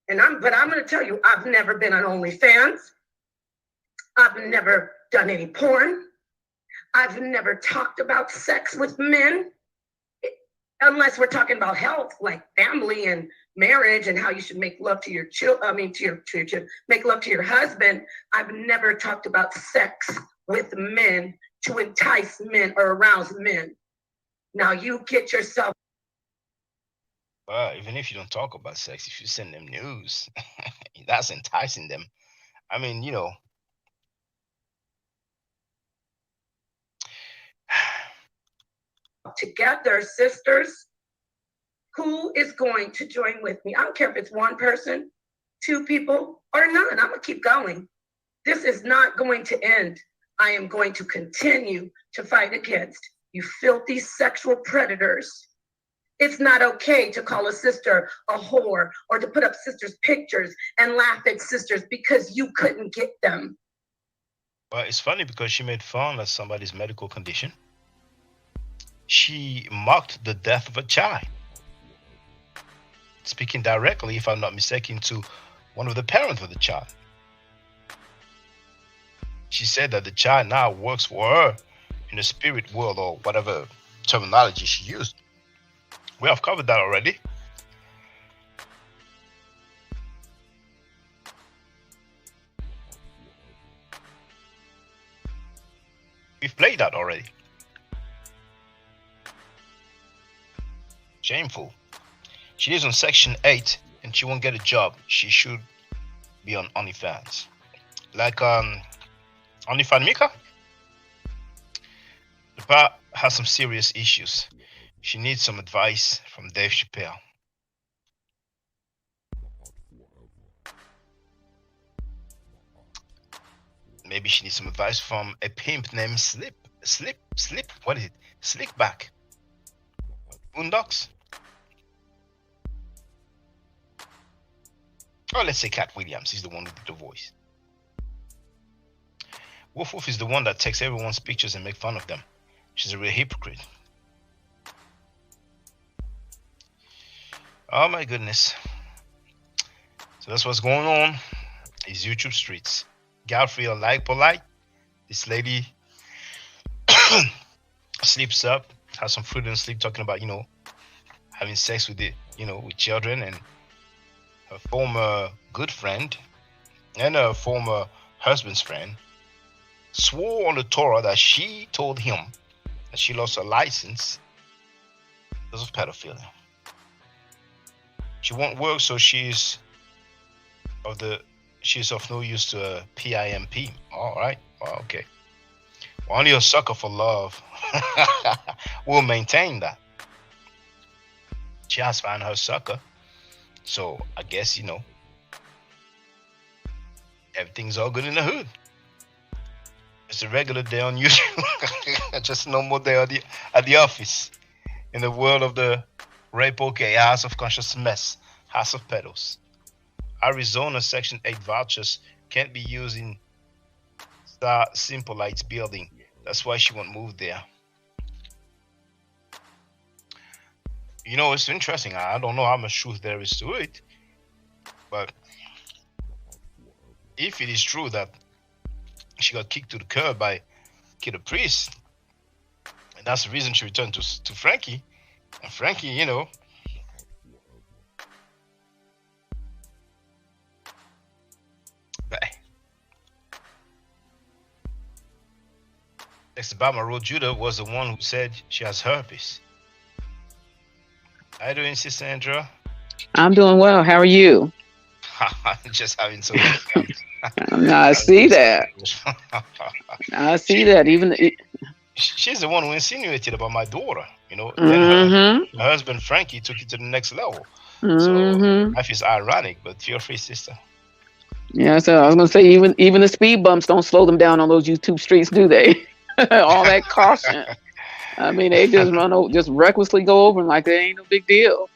Speaker 14: But I'm gonna tell you, I've never been on OnlyFans. I've never done any porn. I've never talked about sex with men, unless we're talking about health, like family and marriage and how you should make love to your make love to your husband. I've never talked about sex with men to entice men or arouse men. Now you get yourself.
Speaker 3: Well, even if you don't talk about sex, if you send them news, that's enticing them. I mean,
Speaker 14: Together, sisters, who is going to join with me? I don't care if it's one person, two people, or none. I'm gonna keep going. This is not going to end. I am going to continue to fight against you filthy sexual predators. It's not okay to call a sister a whore or to put up sisters' pictures and laugh at sisters because you couldn't get them.
Speaker 3: Well, it's funny because she made fun of somebody's medical condition. She mocked the death of a child. Speaking directly, if I'm not mistaken, to one of the parents of the child. She said that the child now works for her in the spirit world or whatever terminology she used. We have covered that already. We've played that already. Shameful. She lives on Section 8 and she won't get a job. She should be on OnlyFans. Like OnlyFans Mika? The bar has some serious issues. She needs some advice from Dave Chappelle. Maybe she needs some advice from a pimp named what is it? Slickback. Boondocks? Or let's say Cat Williams. He's the one who did the voice. Woof Woof is the one that takes everyone's pictures and make fun of them. She's a real hypocrite. Oh my goodness. So that's what's going on. These YouTube streets. Godfrey like polite. This lady sleeps up, has some food and sleep, talking about, having sex with it, with children, and her former good friend and her former husband's friend swore on the Torah that she told him that she lost her license because of pedophilia. She won't work, so she's of no use to a PIMP. All right. Well, okay. Well, only a sucker for love will maintain that. She has found her sucker. So I guess, everything's all good in the hood. It's a regular day on YouTube. Just a normal day at the office. In the world of the rape, okay, house of conscious mess, house of pedos. Arizona Section 8 vouchers can't be used in Star Simple Lights building. That's why she won't move there. It's interesting. I don't know how much truth there is to it. But if it is true that she got kicked to the curb by Kid the Priest, and that's the reason she returned to Frankie, and Frankie, Ex-Obama wrote Judah was the one who said she has herpes. How you doing, Sister Andra?
Speaker 4: I'm doing well. How are you?
Speaker 3: Just having so much fun.
Speaker 4: I see that. I see that. Even
Speaker 3: she's the one who insinuated about my daughter.
Speaker 4: Mm-hmm.
Speaker 3: Then her husband Frankie took it to the next level. So life is ironic, but feel free, sister.
Speaker 4: Yeah, so I was gonna say even the speed bumps don't slow them down on those YouTube streets, do they? All that caution. I mean, they just just recklessly go over them like they ain't no big deal.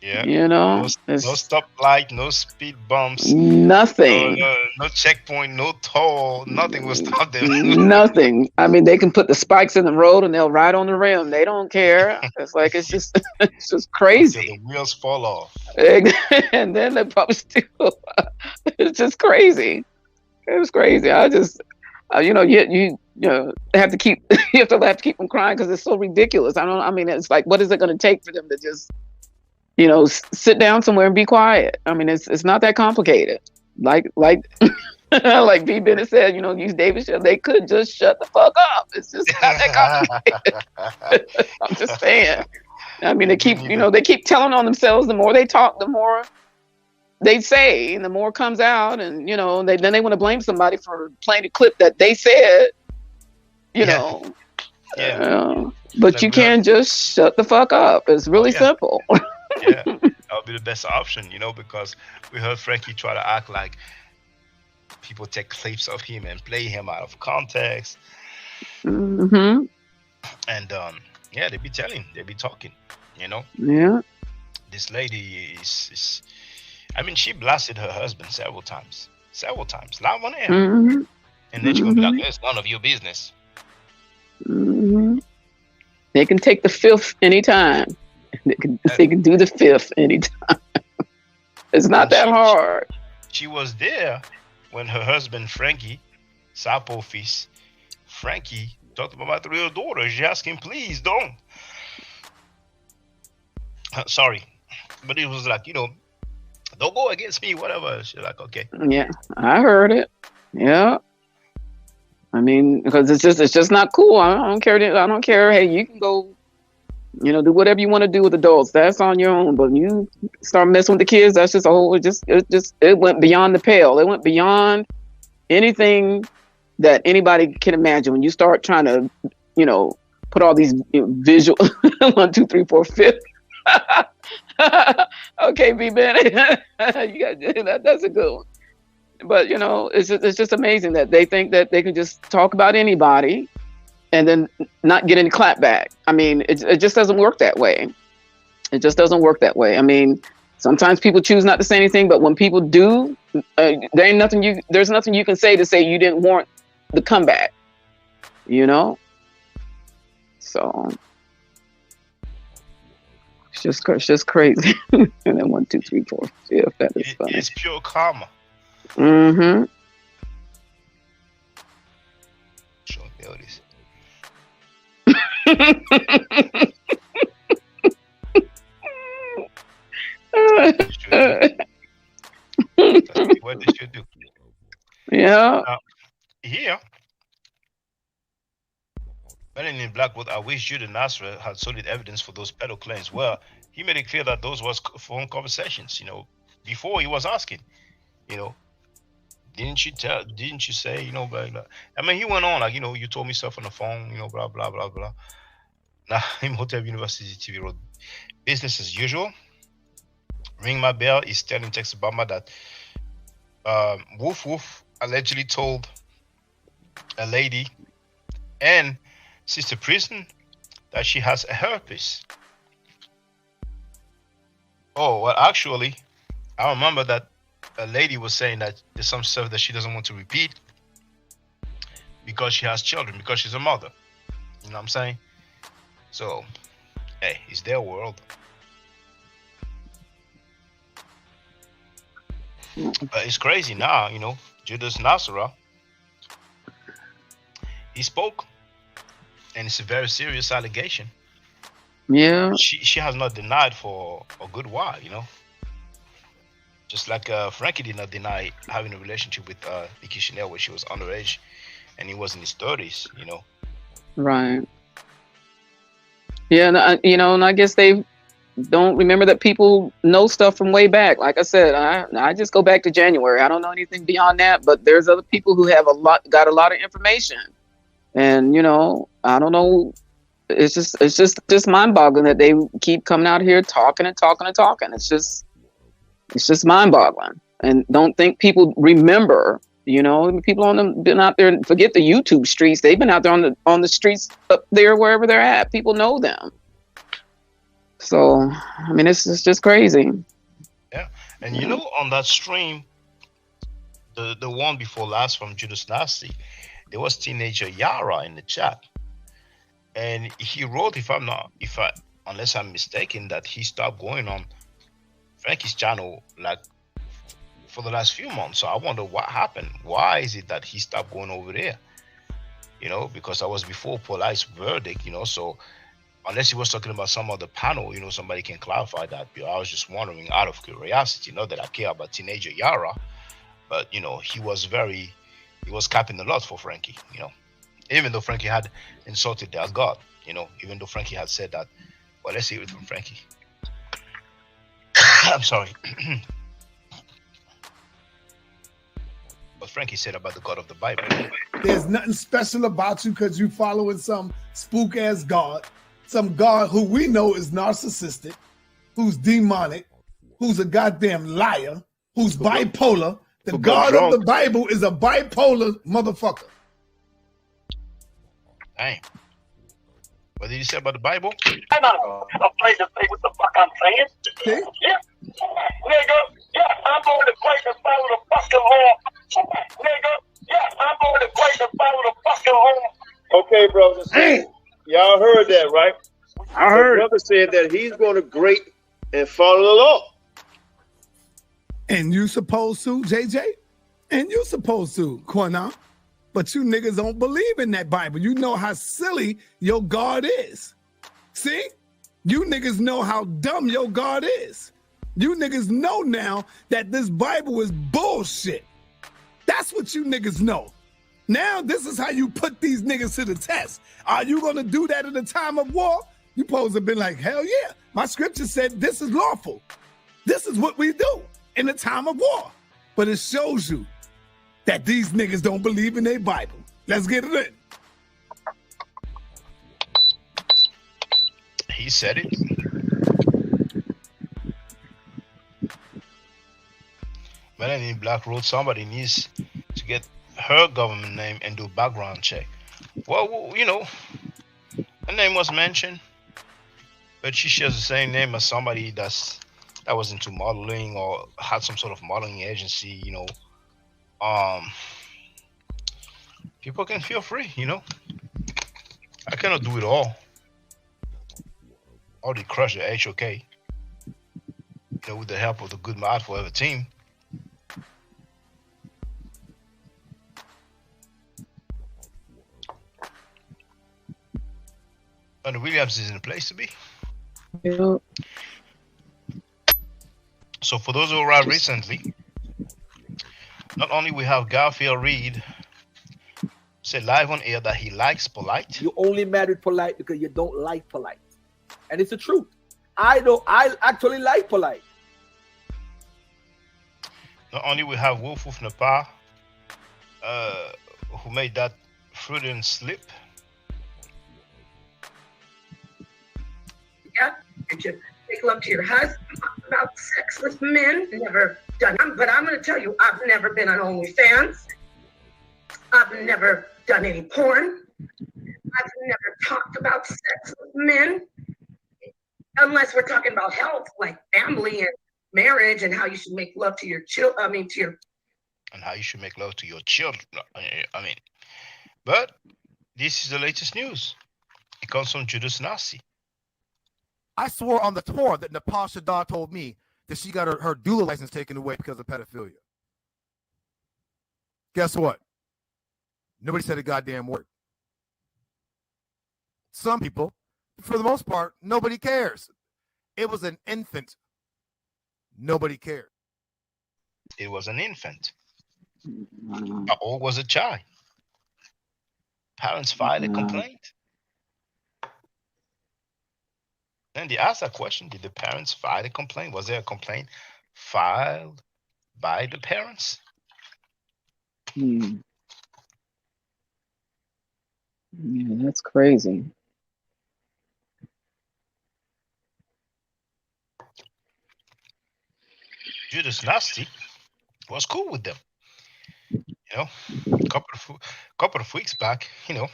Speaker 3: Yeah.
Speaker 4: No
Speaker 3: stoplight, no speed bumps.
Speaker 4: Nothing.
Speaker 3: No checkpoint, no toll. Nothing will stop them.
Speaker 4: Nothing. I mean, they can put the spikes in the road and they'll ride on the rim. They don't care. It's like it's just crazy.
Speaker 3: Until the wheels fall off.
Speaker 4: And then they probably still. It's just crazy. It was crazy. I just, you have to keep. You have to keep them crying because it's so ridiculous. I mean, it's like, what is it going to take for them to just, sit down somewhere and be quiet? I mean, it's not that complicated. Like like B. Bennett said, use David Shell. They could just shut the fuck up. It's just not that complicated. I'm just saying. I mean, they keep telling on themselves. The more they talk, the more they say, and the more comes out. And then they want to blame somebody for playing a clip that they said. But you can't just shut the fuck up. It's really simple.
Speaker 3: Yeah, that would be the best option, because we heard Frankie try to act like people take clips of him and play him out of context.
Speaker 4: Mm-hmm.
Speaker 3: And they be talking,
Speaker 4: Yeah.
Speaker 3: This lady is I mean, she blasted her husband several times, live on air.
Speaker 4: Mm-hmm.
Speaker 3: And then she gonna be like, it's none of your business.
Speaker 4: Mm-hmm. They can take the fifth anytime. They can do the fifth anytime. It's not that hard.
Speaker 3: She was there when her husband Frankie, Sapo Fils, Frankie talked about the real daughter. She asked him, please don't. Sorry. But it was like, don't go against me, whatever. She's like, okay.
Speaker 4: Yeah, I heard it. Yeah. I mean, because it's just not cool. I don't care. Hey, you can go, do whatever you want to do with adults. That's on your own. But when you start messing with the kids, that's just it went beyond the pale. It went beyond anything that anybody can imagine. When you start trying to, put all these visual 1, 2, 3, 4, 5. Okay, B. Bennett. That's a good one. But it's just amazing that they think that they can just talk about anybody and then not get any clapback. I mean, it just doesn't work that way. It just doesn't work that way. I mean, sometimes people choose not to say anything, but when people do, there's nothing you can say to say you didn't warrant the comeback. So It's just crazy. And then 1, 2, 3, 4, 5. That is funny.
Speaker 3: It's pure karma.
Speaker 4: Mm-hmm.
Speaker 3: Show me all this. What they should do.
Speaker 4: Yeah.
Speaker 3: Here, Melanie Black wrote, I wish Judah Natzarah had solid evidence for those pedo claims. Well, he made it clear that those was phone conversations, you know, before he was asking, you know, didn't you say, you know, blah, blah. I mean, he went on, like, you know, you told me stuff on the phone, you know, blah, blah, blah, blah. Now, Imhotep University TV wrote, business as usual. Ring my bell is telling Texas Obama that Woof Woof allegedly told a lady and Sister Prison that she has a herpes. Oh, well, actually, I remember that a lady was saying that there's some stuff that she doesn't want to repeat because she has children, because she's a mother. You know what I'm saying? So, hey, it's their world. But it's crazy now, you know. Judas Natzarah, he spoke, and it's a very serious allegation.
Speaker 4: Yeah.
Speaker 3: She has not denied for a good while, you know. Just like Frankie did not deny having a relationship with Nikki Chanel when she was underage, and he was in his 30s, you know.
Speaker 4: Right. Yeah, you know, and I guess they don't remember that people know stuff from way back. Like I said, I just go back to January. I don't know anything beyond that, but there's other people who have got a lot of information. And, you know, I don't know. It's just mind-boggling that they keep coming out here talking and talking and talking. It's just mind-boggling. And don't think people remember, you know, people been out there, forget the YouTube streets. They've been out there on the streets up there, wherever they're at. People know them. So, I mean, it's just crazy.
Speaker 3: Yeah. And you know, on that stream, the one before last from Judas Nasty, there was teenager Yara in the chat. And he wrote, unless I'm mistaken, that he stopped going on Frankie's channel like for the last few months. So I wonder what happened. Why is it that he stopped going over there? You know, because that was before Polite's verdict, you know, so unless he was talking about some other panel, you know, somebody can clarify that. You know, I was just wondering out of curiosity, not that I care about teenager Yara, but, you know, he was capping a lot for Frankie, you know, even though Frankie had insulted their God, you know, even though Frankie had said that. Well, let's hear it from Frankie. I'm sorry. What Frankie said about the God of the Bible.
Speaker 10: There's nothing special about you because you following some spook ass God, some God who we know is narcissistic, who's demonic, who's a goddamn liar, who's bipolar. The God of the Bible is a bipolar motherfucker.
Speaker 3: Dang. What did you say about the Bible?
Speaker 18: I'm not afraid to say what the fuck I'm saying.
Speaker 10: See?
Speaker 18: Yeah. Nigga, yeah, I'm going to pray to follow the fucking law. Nigga, yeah, I'm going to pray to follow the fucking law.
Speaker 19: Okay, brothers. Y'all heard that, right?
Speaker 18: I heard.
Speaker 19: The brother said that he's going to grate and follow the law.
Speaker 10: And you supposed to, JJ? And you supposed to, Quana. But you niggas don't believe in that Bible. You know how silly your God is. See? You niggas know how dumb your God is. You niggas know now that this Bible is bullshit. That's what you niggas know. Now this is how you put these niggas to the test. Are you gonna do that in a time of war? You supposed to have been like, hell yeah. My scripture said this is lawful. This is what we do in a time of war. But it shows you that these niggas don't believe in their Bible. Let's get it in.
Speaker 3: He said it. Melanie Black wrote, somebody needs to get her government name and do background check. Well, you know, her name was mentioned, but she shares the same name as somebody that was into modeling or had some sort of modeling agency, you know. People can feel free, you know. I cannot do it all. Already crushed the HOK. you know, with the help of the Good Mod Forever team. And Williams is in the place to be.
Speaker 4: Yeah.
Speaker 3: So for those who arrived recently, not only we have Garfield Reed said live on air that he likes Polite.
Speaker 13: You only married Polite because you don't like Polite, and it's the truth. I actually like Polite.
Speaker 3: Not only we have Wolf of Napah, who made that Freudian slip.
Speaker 14: Yeah, and you make love to your husband, about sex with men. Never done. But I'm going to tell you, I've never been on OnlyFans. I've never done any porn. I've never talked about sex with men, unless we're talking about health, like family and marriage, and how you should make love to your children.
Speaker 3: And how you should make love to your children. I mean, but this is the latest news. It comes from Judas Nasi.
Speaker 20: I swore on the Torah that Napah Shadah told me that she got her doula license taken away because of pedophilia. Guess what? Nobody said a goddamn word. Some people, for the most part, nobody cares. It was an infant. Nobody cared.
Speaker 3: It was an infant. Or was a child. Parents filed a complaint. Then they asked that question, did the parents file a complaint? Was there a complaint filed by the parents?
Speaker 4: Yeah, that's crazy.
Speaker 3: Judas Nasty was cool with them. You know, a couple of weeks back, you know,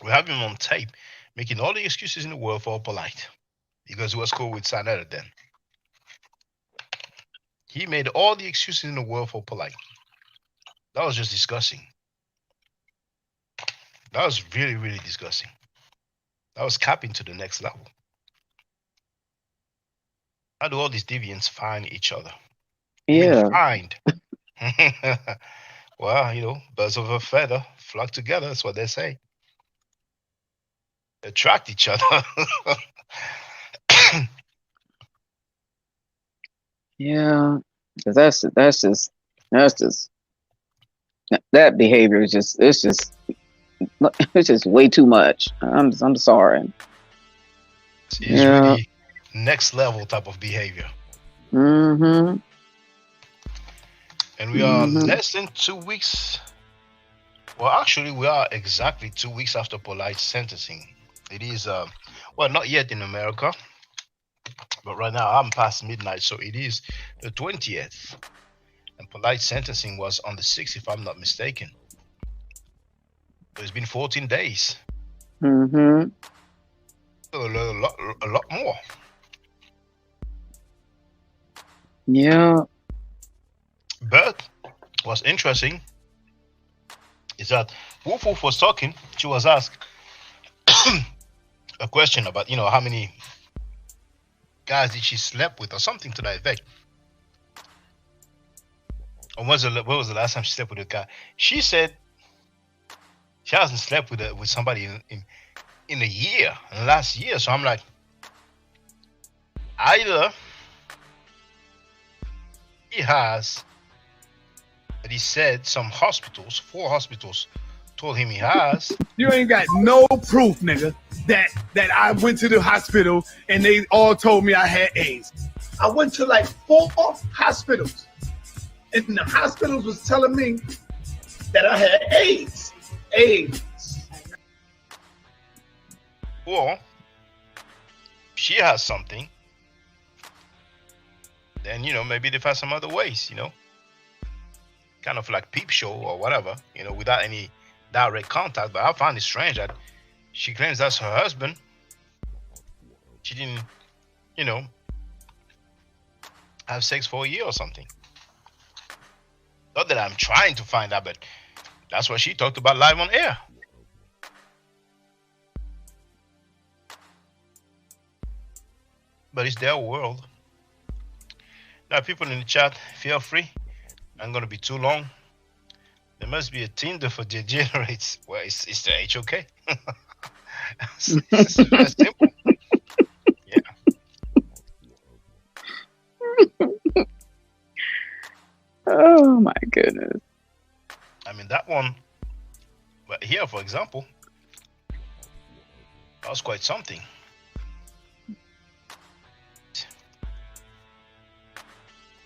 Speaker 3: we have him on tape making all the excuses in the world for Polite because he was cool with Sanetta then. He made all the excuses in the world for Polite. That was just disgusting. That was really, really disgusting. That was capping to the next level. How do all these deviants find each other?
Speaker 4: Yeah.
Speaker 3: Find. Well, you know, birds of a feather flock together. That's what they say. Attract each other.
Speaker 4: Yeah, because that behavior is just it's just way too much. I'm sorry.
Speaker 3: It's really next level type of behavior.
Speaker 4: Mm-hmm.
Speaker 3: And we are less than 2 weeks. Well, actually, we are exactly 2 weeks after Polite sentencing. It is, well, not yet in America, but right now I'm past midnight, so it is the 20th. And Polite sentencing was on the 6th, if I'm not mistaken. So it's been 14 days.
Speaker 4: Mm-hmm.
Speaker 3: A lot more.
Speaker 4: Yeah.
Speaker 3: But what's interesting is that Wolf was talking. She was asked a question about, you know, how many guys did she sleep with or something to that effect. Or when was the last time she slept with a guy? She said she hasn't slept with somebody in a year, in the last year. So I'm like, either he has, but he said some hospitals, 4 hospitals, told him he has.
Speaker 10: You ain't got no proof, nigga, that I went to the hospital and they all told me I had AIDS. I went to like 4 hospitals, and the hospitals was telling me that I had AIDS. AIDS.
Speaker 3: Or she has something, then, you know, maybe they find some other ways, you know, kind of like peep show or whatever, you know, without any direct contact. But I find it strange that she claims that's her husband. She didn't, you know, have sex for a year or something. Not that I'm trying to find out, but that's what she talked about live on air. but it's their world. Now, people in the chat, feel free. I'm gonna be too long. There must be a Tinder for degenerates. Well, it's the HOK. It's very simple.
Speaker 4: Oh my goodness.
Speaker 3: I mean, that one, but here, for example, that was quite something.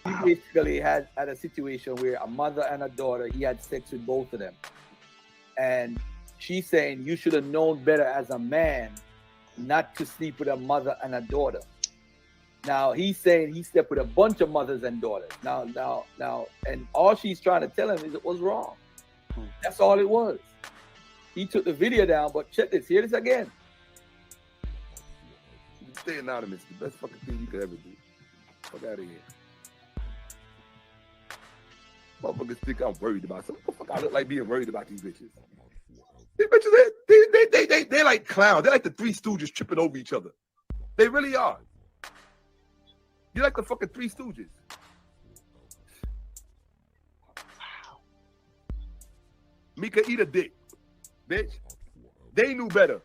Speaker 13: He basically had a situation where a mother and a daughter, he had sex with both of them. And she's saying you should have known better as a man not to sleep with a mother and a daughter. Now he's saying he slept with a bunch of mothers and daughters. Now, and all she's trying to tell him is it was wrong. That's all it was. He took the video down, but check this. Hear this again.
Speaker 21: Stay anonymous. The best fucking thing you could ever do. Fuck out of here. Motherfuckers think I'm worried about something. What the fuck I look like being worried about these bitches? These bitches, they're like clowns. They're like the Three Stooges tripping over each other. They really are. You're like the fucking Three Stooges. Mika, eat a dick, bitch. They knew better.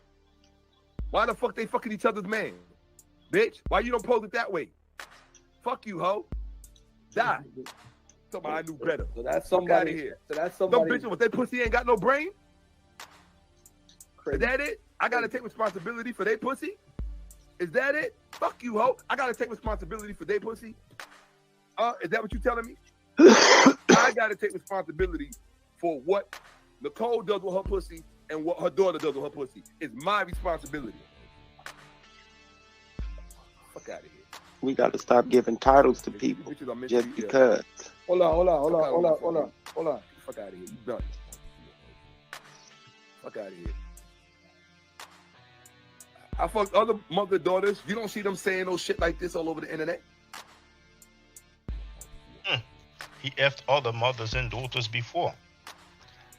Speaker 21: Why the fuck they fucking each other's man? Bitch, why you don't pose it that way? Fuck you, hoe. Die. Somebody I knew better.
Speaker 13: So that's
Speaker 21: Fuck
Speaker 13: somebody.
Speaker 21: out of here.
Speaker 13: So that's
Speaker 21: No
Speaker 13: somebody.
Speaker 21: bitch with that pussy ain't got no brain? Is that it? I gotta take responsibility for their pussy? Is that it? Fuck you, hoe. I gotta take responsibility for their pussy? Is that what you telling me? I gotta take responsibility for what Nicole does with her pussy and what her daughter does with her pussy. It's my responsibility. Fuck out of here.
Speaker 22: We got to stop giving titles to people just because.
Speaker 13: Hold on.
Speaker 21: Fuck out of here. You done. Fuck out of here. I fucked other mother daughters. You don't see them saying no shit like this all over the internet.
Speaker 3: He effed all the mothers and daughters before.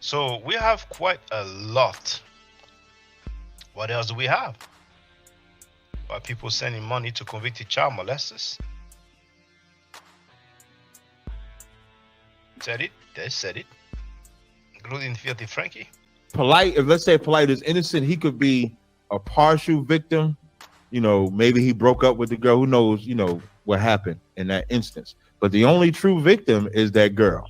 Speaker 3: So we have quite a lot. What else do we have? Why people sending money to convicted child molesters? Said it. They said it. Including Filthy Frankie.
Speaker 23: Polite, if let's say Polite is innocent, he could be a partial victim. You know, maybe he broke up with the girl. Who knows, you know, what happened in that instance. But the only true victim is that girl.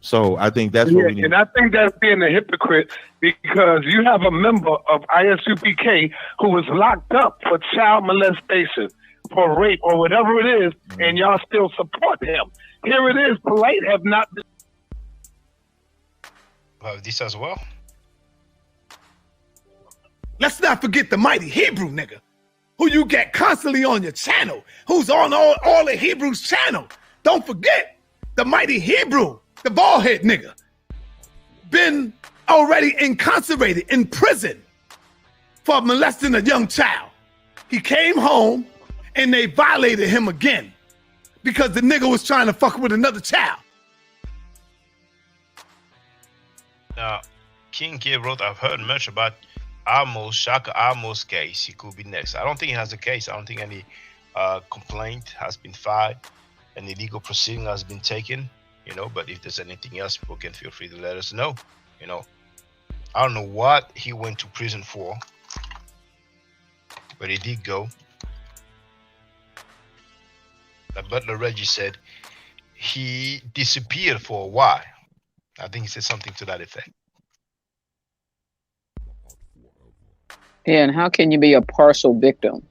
Speaker 23: So I think that's what we need.
Speaker 18: And I think that's being a hypocrite because you have a member of ISUPK who was locked up for child molestation, for rape, or whatever it is, and y'all still support him. Here it is. Polite have not been.
Speaker 3: This as well.
Speaker 10: Let's not forget the mighty Hebrew nigga, who you get constantly on your channel, who's on all the Hebrews channel. Don't forget the mighty Hebrew, the baldhead nigga, been already incarcerated in prison for molesting a young child. He came home and they violated him again because the nigga was trying to fuck with another child.
Speaker 3: Now, King K wrote, I've heard much about Shaka Amos case. He could be next. I don't think he has a case. I don't think any complaint has been filed. Any legal proceeding has been taken, you know, but if there's anything else, people can feel free to let us know, you know. I don't know what he went to prison for, but he did go. Butler Reggie said he disappeared for a while. I think he said something to that effect.
Speaker 4: Yeah, and how can you be a partial victim?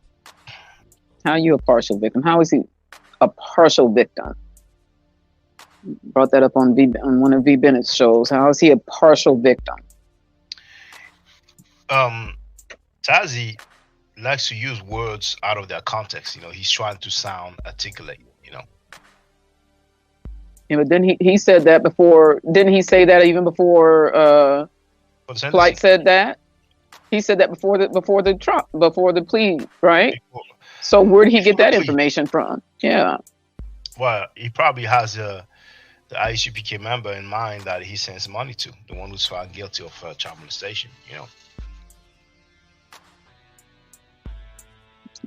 Speaker 4: How are you a partial victim? How is he a partial victim? Brought that up on one of V. Bennett's shows. How is he a partial victim?
Speaker 3: Tazi likes to use words out of their context. You know, he's trying to sound articulate, you know.
Speaker 4: Yeah, but then he said that before. Didn't he say that even before Flight said that? He said that before the plea, right? So where did he get that information from? Yeah.
Speaker 3: Well, he probably has the ICPK member in mind that he sends money to, the one who's found guilty of child molestation, you know.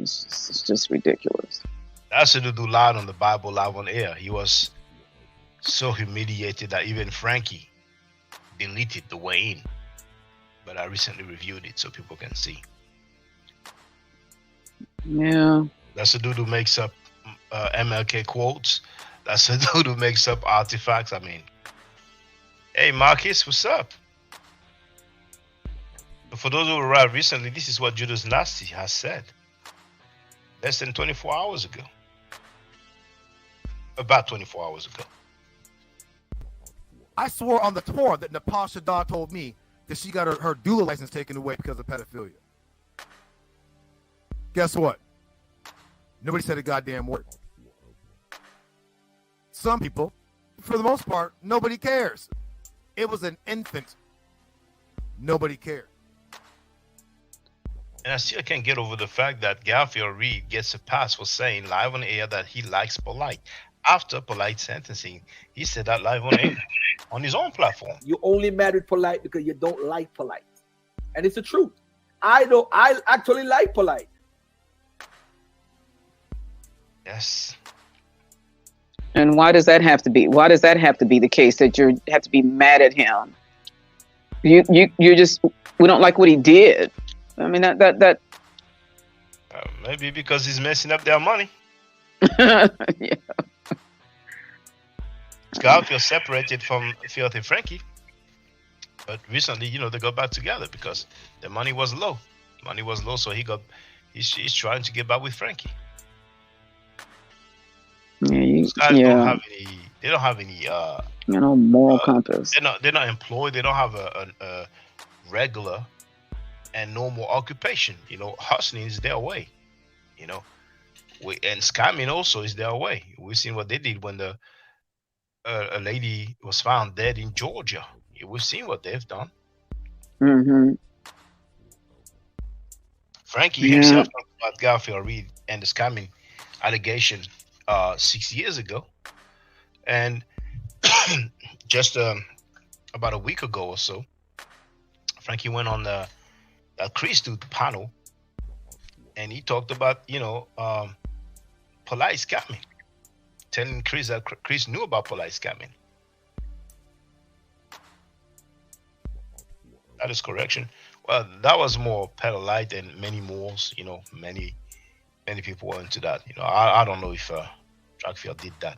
Speaker 4: It's just ridiculous.
Speaker 3: That's a dude who lied on the Bible live on air. He was so humiliated that even Frankie deleted the way in. But I recently reviewed it so people can see.
Speaker 4: Yeah.
Speaker 3: That's a dude who makes up MLK quotes. That's a dude who makes up artifacts. I mean, hey, Marcus, what's up? For those who arrived recently, this is what Judas Nasty has said. Less than 24 hours ago. About 24 hours ago.
Speaker 20: I swore on the Torah that Napah Shadah told me that she got her doula license taken away because of pedophilia. Guess what? Nobody said a goddamn word. Some people, for the most part, nobody cares. It was an infant. Nobody cared.
Speaker 3: And I still can't get over the fact that Garfield Reed gets a pass for saying live on air that he likes Polite. After Polite sentencing, he said that live on air on his own platform.
Speaker 13: You only married Polite because you don't like Polite. And it's the truth. I actually like Polite.
Speaker 3: Yes.
Speaker 4: And why does that have to be? Why does that have to be the case that you have to be mad at him? You just, we don't like what he did. I mean that.
Speaker 3: Maybe because he's messing up their money.
Speaker 4: Yeah.
Speaker 3: Garfield separated from Filthy Frankie, but recently, they got back together because the money was low. Money was low, so he's trying to get back with Frankie. These guys don't have any
Speaker 4: moral compass.
Speaker 3: They're not employed. They don't have a regular and normal occupation. Hustling is their way. And scamming also is their way. We've seen what they did when a lady was found dead in Georgia. We've seen what they've done.
Speaker 4: Mm-hmm.
Speaker 3: Frankie himself talked about Garfield Reed and the scamming allegation 6 years ago, and just about a week ago or so, Frankie went on that Chris Dude panel, and he talked about Polite scamming, telling Chris that Chris knew about Polite scamming. That is correction. Well, that was more Polite and many more. Many people were into that. I don't know if Trackfield did that.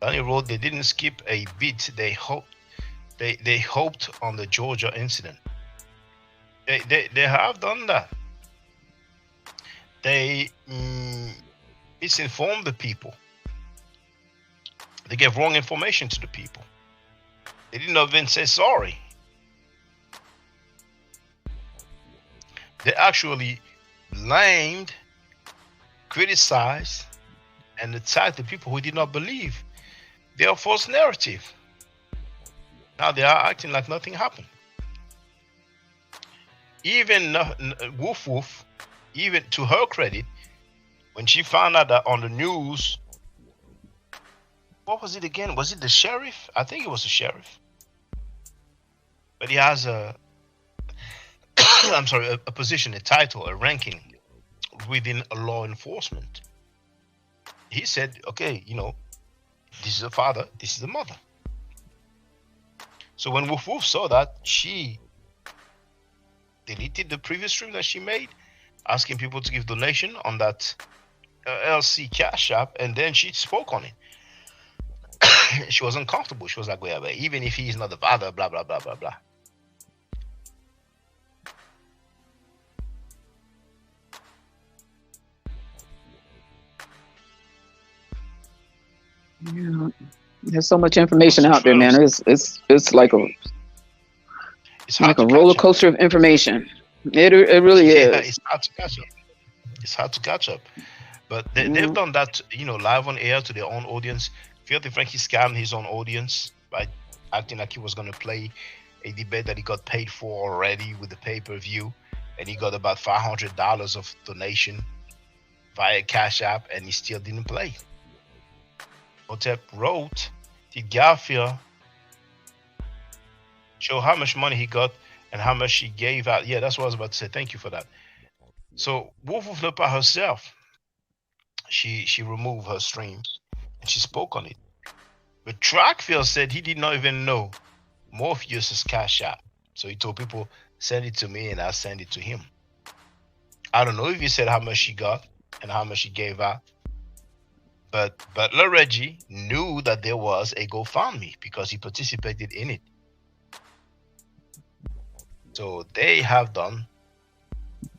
Speaker 3: Danny wrote they didn't skip a beat. They hoped on the Georgia incident. They have done that. They misinformed the people. They gave wrong information to the people. They didn't even say sorry. They actually blamed, criticized, and attacked the people who did not believe their false narrative. Now they are acting like nothing happened. Even Woof Woof, even to her credit, when she found out that on the news, what was it again? Was it the sheriff? I think it was the sheriff. But he has a position, a title, a ranking within law enforcement. He said, okay, this is the father, this is the mother. So when Woof Woof saw that, she deleted the previous stream that she made, asking people to give donation on that LC Cash App, and then she spoke on it. She was uncomfortable. She was like, well, even if he is not the father, blah, blah, blah, blah, blah.
Speaker 4: Yeah. There's so much information out there, man. It's like a roller coaster of information. It really is.
Speaker 3: It's hard to catch up. It's hard to catch up. But they've done that, live on air to their own audience. Filthy Frankie scammed his own audience by acting like he was going to play a debate that he got paid for already with the pay-per-view, and he got about $500 of donation via Cash App, and he still didn't play. Otep wrote, did Garfield show how much money he got and how much he gave out? Yeah, that's what I was about to say. Thank you for that. So Wolf of Napah herself, she removed her stream and she spoke on it. But Trackfield said he did not even know Morpheus's Cash App. So he told people, send it to me and I'll send it to him. I don't know if he said how much she got and how much she gave out. But Butler Reggie knew that there was a GoFundMe because he participated in it. So they have done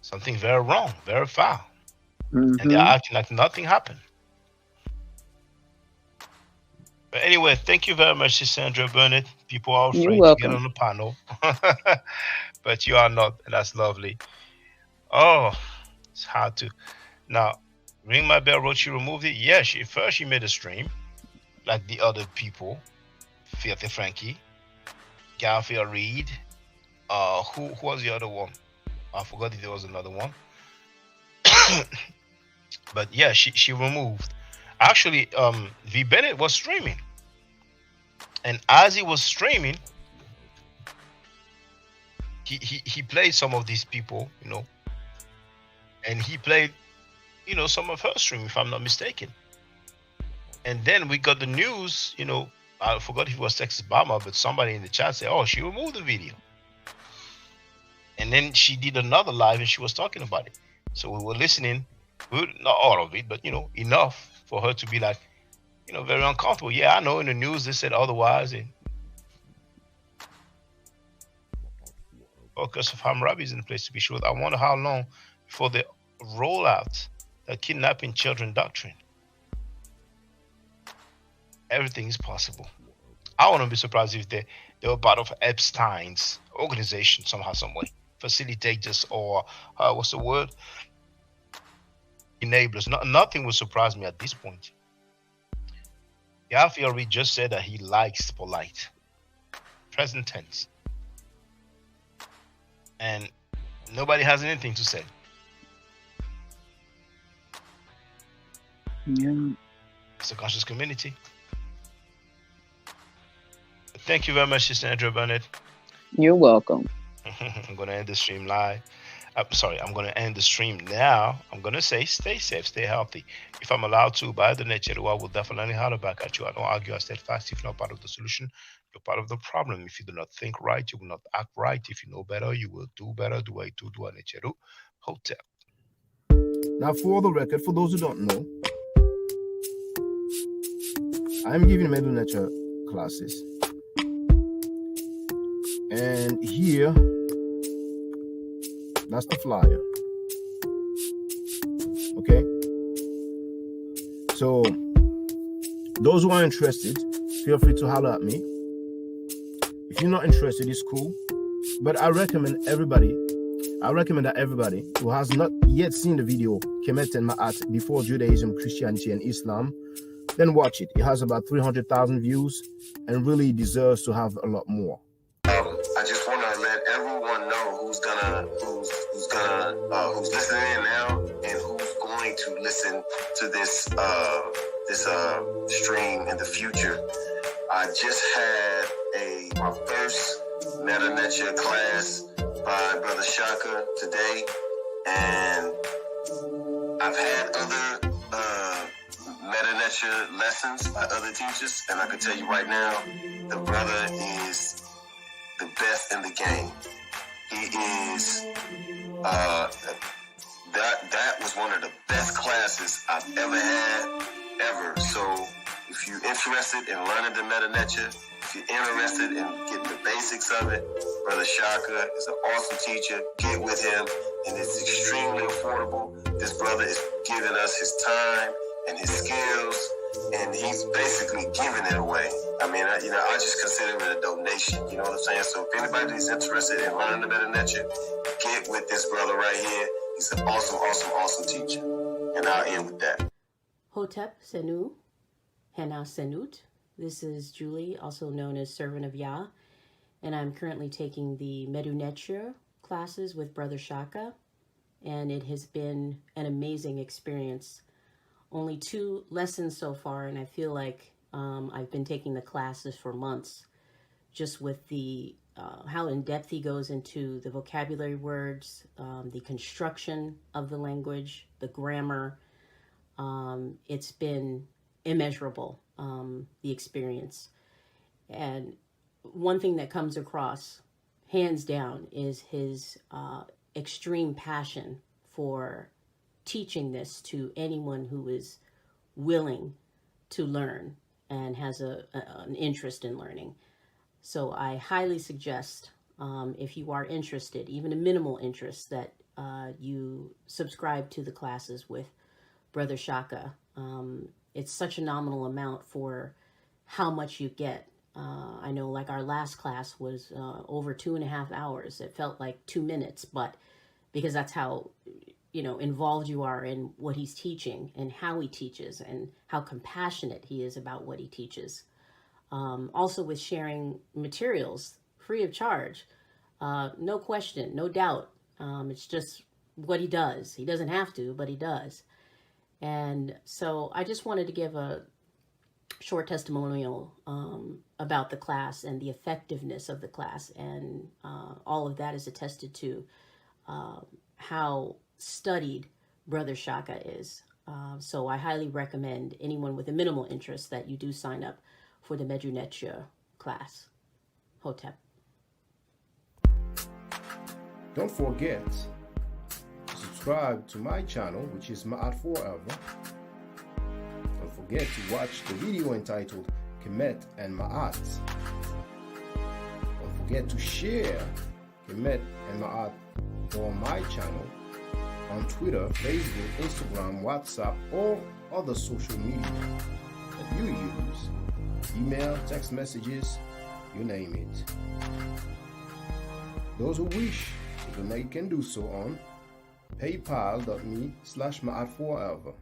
Speaker 3: something very wrong, very foul. And they're acting like nothing happened. But anyway, thank you very much, Sandra Burnett. People are
Speaker 4: You're
Speaker 3: afraid to get
Speaker 4: welcome.
Speaker 3: on the panel. But you are not, and that's lovely. Oh, it's hard to. Now, Ring My Bell wrote she removed it. Yeah, she made a stream, like the other people. Filthy Frankie, Garfield Reed. Who was the other one? I forgot if there was another one. But yeah, she removed. Actually, V Bennett was streaming, and as he was streaming, he played some of these people, and he played, some of her stream, if I'm not mistaken. And then we got the news, I forgot if it was Texas Bama, but somebody in the chat said, "Oh, she removed the video." And then she did another live and she was talking about it. So we were listening, not all of it, but enough for her to be like, very uncomfortable. Yeah, I know in the news they said otherwise. And focus of Hammurabi is in place to be sure. I wonder how long before they roll out the kidnapping children doctrine. Everything is possible. I wouldn't be surprised if they were part of Epstein's organization somehow, some way. Facilitators or what's the word? Enablers. Nothing would surprise me at this point. Garfield Reed just said that he likes polite. Present tense. And nobody has anything to say.
Speaker 4: Yeah.
Speaker 3: It's a conscious community. Thank you very much, Sister Andrea Burnett.
Speaker 4: You're welcome.
Speaker 3: I'm going to end the stream live. I'm going to end the stream now. I'm going to say stay safe, stay healthy. If I'm allowed to, by the nature, I will definitely holler back at you. I don't argue, I steadfast. If you're not part of the solution, you're part of the problem. If you do not think right, you will not act right. If you know better, you will do better. Do I do a nature hotel.
Speaker 17: Now, for the record, for those who don't know, I'm giving Medu Nature classes. And here, that's the flyer. Okay? So, those who are interested, feel free to holler at me. If you're not interested, it's cool. But I recommend that everybody who has not yet seen the video, Kemet and Ma'at, Before Judaism, Christianity, and Islam, then watch it. It has about 300,000 views and really deserves to have a lot more.
Speaker 1: I just want to let everyone know who's listening in now and who's going to listen to this stream in the future. I just had my first Meta Nature class by Brother Shaka today, and I've had other Meta Nature lessons by other teachers, and I can tell you right now, the brother is the best in the game. He is that was one of the best classes I've ever had, ever. So if you're interested in learning the Meta Nature, if you're interested in getting the basics of it, Brother Shaka is an awesome teacher. Get with him, and it's extremely affordable. This brother is giving us his time and his skills, and he's basically giving it away. I mean, I just consider it a donation. You know what I'm saying? So if anybody is interested in learning the Meta Nature, get with this brother right here. He's an awesome, awesome, awesome teacher. And I'll end with that.
Speaker 2: Hotep Senu, Hena Senut. This is Julie, also known as Servant of Yah, and I'm currently taking the Medu Nature classes with Brother Shaka, and it has been an amazing experience. Only 2 lessons so far, and I feel like I've been taking the classes for months, just with the how in depth he goes into the vocabulary words, the construction of the language, the grammar. It's been immeasurable, the experience. And one thing that comes across, hands down, is his extreme passion for teaching this to anyone who is willing to learn and has an interest in learning. So I highly suggest, if you are interested, even a minimal interest, that you subscribe to the classes with Brother Shaka. It's such a nominal amount for how much you get. I know, like, our last class was over 2.5 hours. It felt like 2 minutes, but because that's how, involved you are in what he's teaching and how he teaches and how compassionate he is about what he teaches. Also with sharing materials free of charge, no question, no doubt. It's just what he does. He doesn't have to, but he does. And so I just wanted to give a short testimonial about the class and the effectiveness of the class. And all of that is attested to how studied Brother Shaka is. So I highly recommend anyone with a minimal interest that you do sign up for the Medu Netzarah class. Hotep.
Speaker 17: Don't forget to subscribe to my channel, which is Ma'at Forever. Don't forget to watch the video entitled Kemet and Ma'at. Don't forget to share Kemet and Ma'at on my channel on Twitter, Facebook, Instagram, WhatsApp, or other social media that you use. Email, text messages, you name it. Those who wish to donate can do so on paypal.me/ma'atforever.